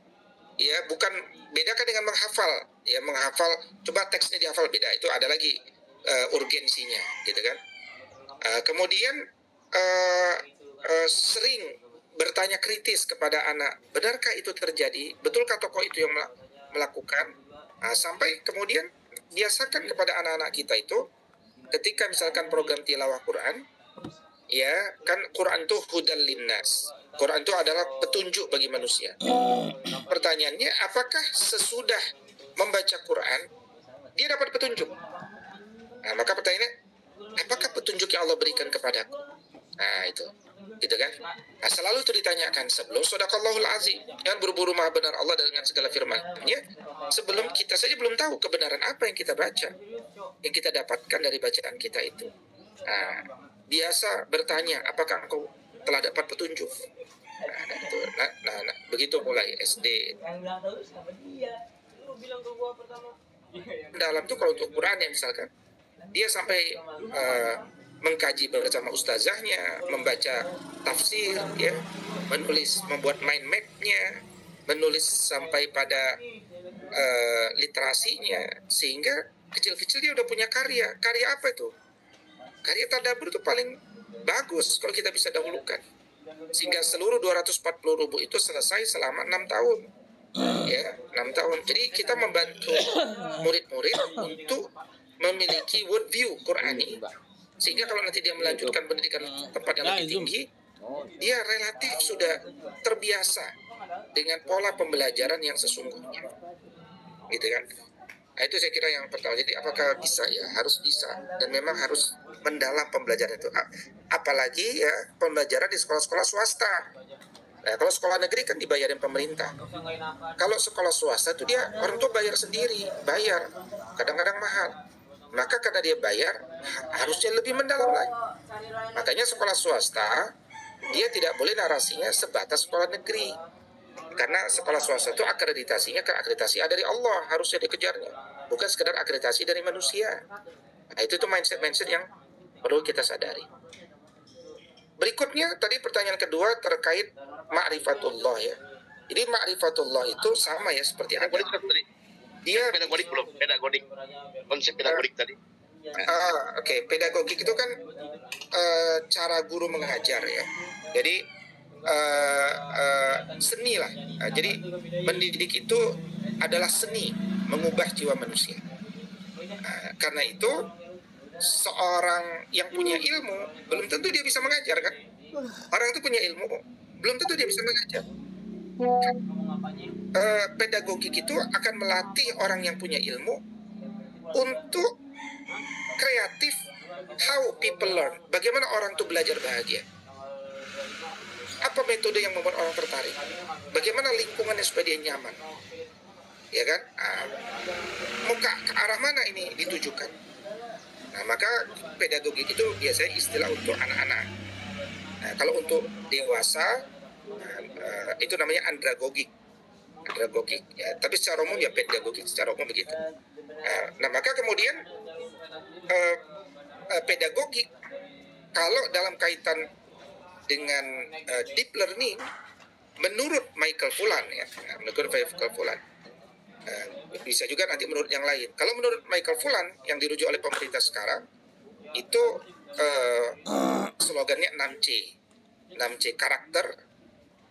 Ya, bukan bedakan dengan menghafal. Ya, menghafal, coba teksnya dihafal, beda. Itu ada lagi urgensinya, gitu kan. Kemudian sering bertanya kritis kepada anak, benarkah itu terjadi? Betulkah tokoh itu yang melakukan? Sampai kemudian biasakan kepada anak-anak kita itu, ketika misalkan program tilawah Quran, ya kan, Quran itu hudan linnas. Quran itu adalah petunjuk bagi manusia. Pertanyaannya, apakah sesudah membaca Quran dia dapat petunjuk? Nah, maka pertanyaannya, apakah petunjuk yang Allah berikan kepadaku? Nah, itu. gitu kan? Nah, selalu itu ditanyakan sebelum Shadaqallahul Azim, jangan buru-buru maha benar Allah dengan segala firman-Nya, sebelum kita saja belum tahu kebenaran apa yang kita baca, yang kita dapatkan dari bacaan kita itu. Nah, biasa bertanya, apakah engkau telah dapat petunjuk? Nah, begitu mulai SD. Dalam tuh kalau untuk Quran ya misalkan, dia sampai mengkaji bersama ustazahnya, membaca tafsir, ya, membuat mind map-nya, menulis sampai pada literasinya, sehingga kecil-kecil dia udah punya karya. Karya apa itu? Karya tadabbur itu paling bagus kalau kita bisa dahulukan, sehingga seluruh 240.000 itu selesai selama 6 tahun. Ya, 6 tahun. Jadi kita membantu murid-murid untuk memiliki world view Qurani, sehingga kalau nanti dia melanjutkan pendidikan tempat yang lebih tinggi, dia relatif sudah terbiasa dengan pola pembelajaran yang sesungguhnya, gitu kan? Nah, itu saya kira yang pertama. Jadi apakah bisa? Ya harus bisa, dan memang harus mendalam pembelajaran itu. Apalagi ya pembelajaran di sekolah-sekolah swasta. Nah, kalau sekolah negeri kan dibayarin pemerintah. Kalau sekolah swasta itu dia orang tua bayar sendiri, bayar, kadang-kadang mahal. Maka karena dia bayar, harusnya lebih mendalam lagi. Makanya sekolah swasta, dia tidak boleh narasinya sebatas sekolah negeri. Karena sekolah swasta itu akreditasinya kan akreditasi dari Allah, harusnya dikejarnya. Bukan sekedar akreditasi dari manusia. Nah, itu tuh mindset-mindset yang perlu kita sadari. Berikutnya, tadi pertanyaan kedua terkait ma'rifatullah ya. Jadi ma'rifatullah itu sama ya seperti Adam. Dia pedagodik belum, pedagodik, konsep pedagodik tadi. Oke, pedagogik itu kan cara guru mengajar ya. Jadi seni lah. Jadi mendidik itu adalah seni mengubah jiwa manusia. Karena itu seorang yang punya ilmu belum tentu dia bisa mengajar kan. Orang itu punya ilmu belum tentu dia bisa mengajar. Pedagogik itu akan melatih orang yang punya ilmu untuk kreatif, how people learn, bagaimana orang itu belajar bahagia, apa metode yang membuat orang tertarik, bagaimana lingkungannya supaya dia nyaman, ya kan? Mau ke arah mana ini ditujukan. Nah, maka pedagogik itu biasanya istilah untuk anak-anak. Nah, kalau untuk dewasa itu namanya andragogik ya, tapi secara umum ya pedagogik secara umum begitu. Nah, maka kemudian pedagogik kalau dalam kaitan dengan deep learning menurut Michael Fullan ya, menurut Michael Fullan, bisa juga nanti menurut yang lain. Kalau menurut Michael Fullan yang dirujuk oleh pemerintah sekarang itu slogannya 6C, karakter,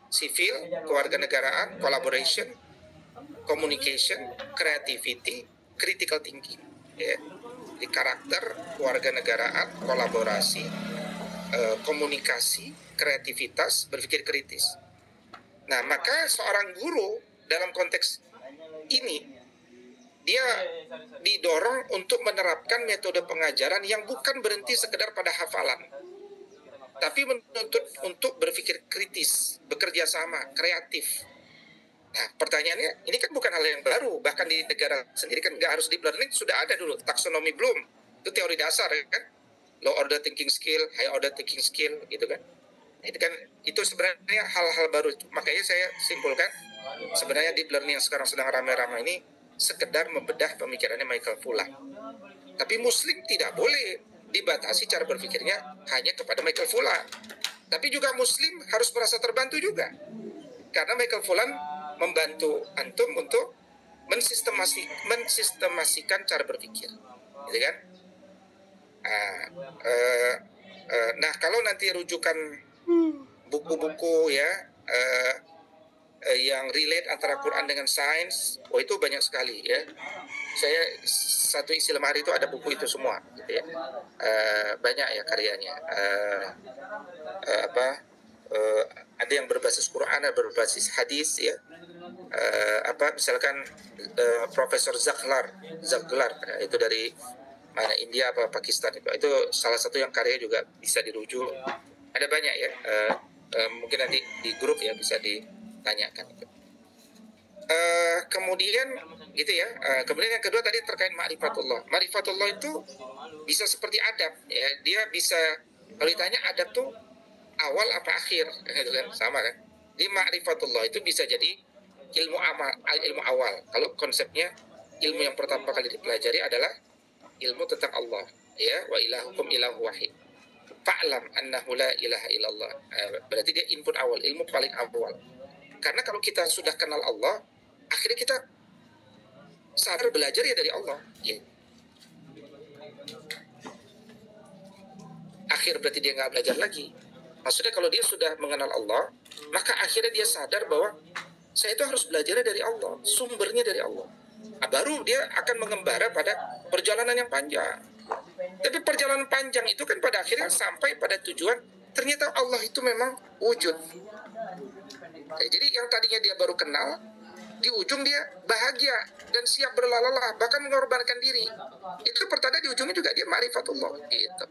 sivil, kewarganegaraan, collaboration, communication, creativity, critical thinking. Ya. Di karakter, kewarganegaraan, kolaborasi, komunikasi, kreativitas, berpikir kritis. Nah, maka seorang guru dalam konteks ini dia didorong untuk menerapkan metode pengajaran yang bukan berhenti sekedar pada hafalan, tapi menuntut untuk berpikir kritis, bekerja sama, kreatif. Nah, pertanyaannya, ini kan bukan hal yang baru. Bahkan di negara sendiri kan nggak harus deep learning, sudah ada dulu. Taksonomi Bloom, itu teori dasar kan. Low order thinking skill, high order thinking skill, gitu kan. Itu sebenarnya hal-hal baru. Makanya saya simpulkan, sebenarnya deep learning yang sekarang sedang ramai-ramai ini sekedar membedah pemikirannya Michael Fullan. Tapi Muslim tidak boleh dibatasi cara berpikirnya hanya kepada Michael Fullan. Tapi juga Muslim harus merasa terbantu juga. Karena Michael Fullan membantu antum untuk mensistemasikan cara berpikir. Gitu kan? Nah, kalau nanti rujukan buku-buku ya yang relate antara Quran dengan sains, itu banyak sekali ya. Saya satu isi lemari itu ada buku itu semua, gitu ya. Banyak ya karyanya. Ada yang berbasis Quran, ada berbasis hadis ya. Misalkan Profesor Zaglar itu dari mana, India apa Pakistan, itu salah satu yang karya juga bisa dirujuk. Ada banyak ya. Mungkin nanti di grup ya bisa ditanyakan. Kemudian gitu ya. Kemudian yang kedua tadi terkait ma'rifatullah. Ma'rifatullah itu bisa seperti adab ya. Dia bisa, kalau ditanya adab tuh awal apa akhir, gitu kan, sama kan. Di ma'rifatullah itu bisa jadi ilmu awal. Kalau konsepnya ilmu yang pertama kali dipelajari adalah ilmu tentang Allah ya, wa ilahukum ilahu wahid. Fa'lam annahu la ilaha illallah. Berarti dia input awal, ilmu paling awal. Karena kalau kita sudah kenal Allah, akhirnya kita sadar belajar ya dari Allah. Ya. Akhir berarti dia nggak belajar lagi. Maksudnya kalau dia sudah mengenal Allah, maka akhirnya dia sadar bahwa saya itu harus belajarnya dari Allah, sumbernya dari Allah. Nah, baru dia akan mengembara pada perjalanan yang panjang. Tapi perjalanan panjang itu kan pada akhirnya sampai pada tujuan, ternyata Allah itu memang wujud. Jadi yang tadinya dia baru kenal, di ujung dia bahagia dan siap berlalah, bahkan mengorbankan diri. Itu pertanda di ujungnya juga dia ma'rifatullah gitu.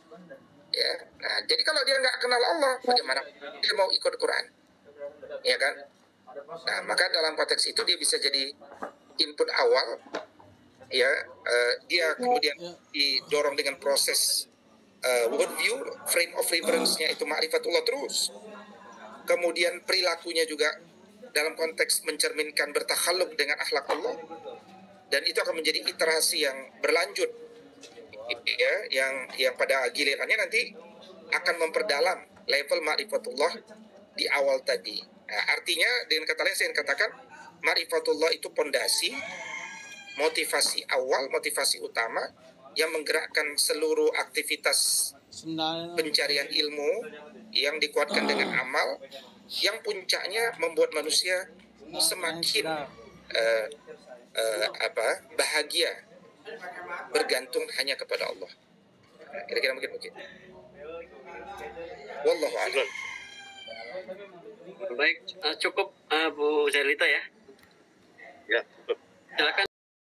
Ya. Nah, jadi kalau dia nggak kenal Allah, bagaimana dia mau ikut Quran? Ya kan? Nah, maka dalam konteks itu dia bisa jadi input awal, ya. Dia kemudian didorong dengan proses worldview, frame of reference-nya itu ma'rifatullah terus. Kemudian perilakunya juga dalam konteks mencerminkan bertakhalluq dengan akhlak Allah, dan itu akan menjadi iterasi yang berlanjut, ya, yang pada gilirannya nanti akan memperdalam level ma'rifatullah di awal tadi. Nah, artinya dengan kata lain saya katakan ma'rifatullah itu pondasi, motivasi awal, motivasi utama yang menggerakkan seluruh aktivitas pencarian ilmu yang dikuatkan dengan amal, yang puncaknya membuat manusia semakin bahagia, bergantung hanya kepada Allah. Kira-kira mungkin. Wallahu a'lam. Baik, cukup Bu Zelita ya. Ya. Silakan.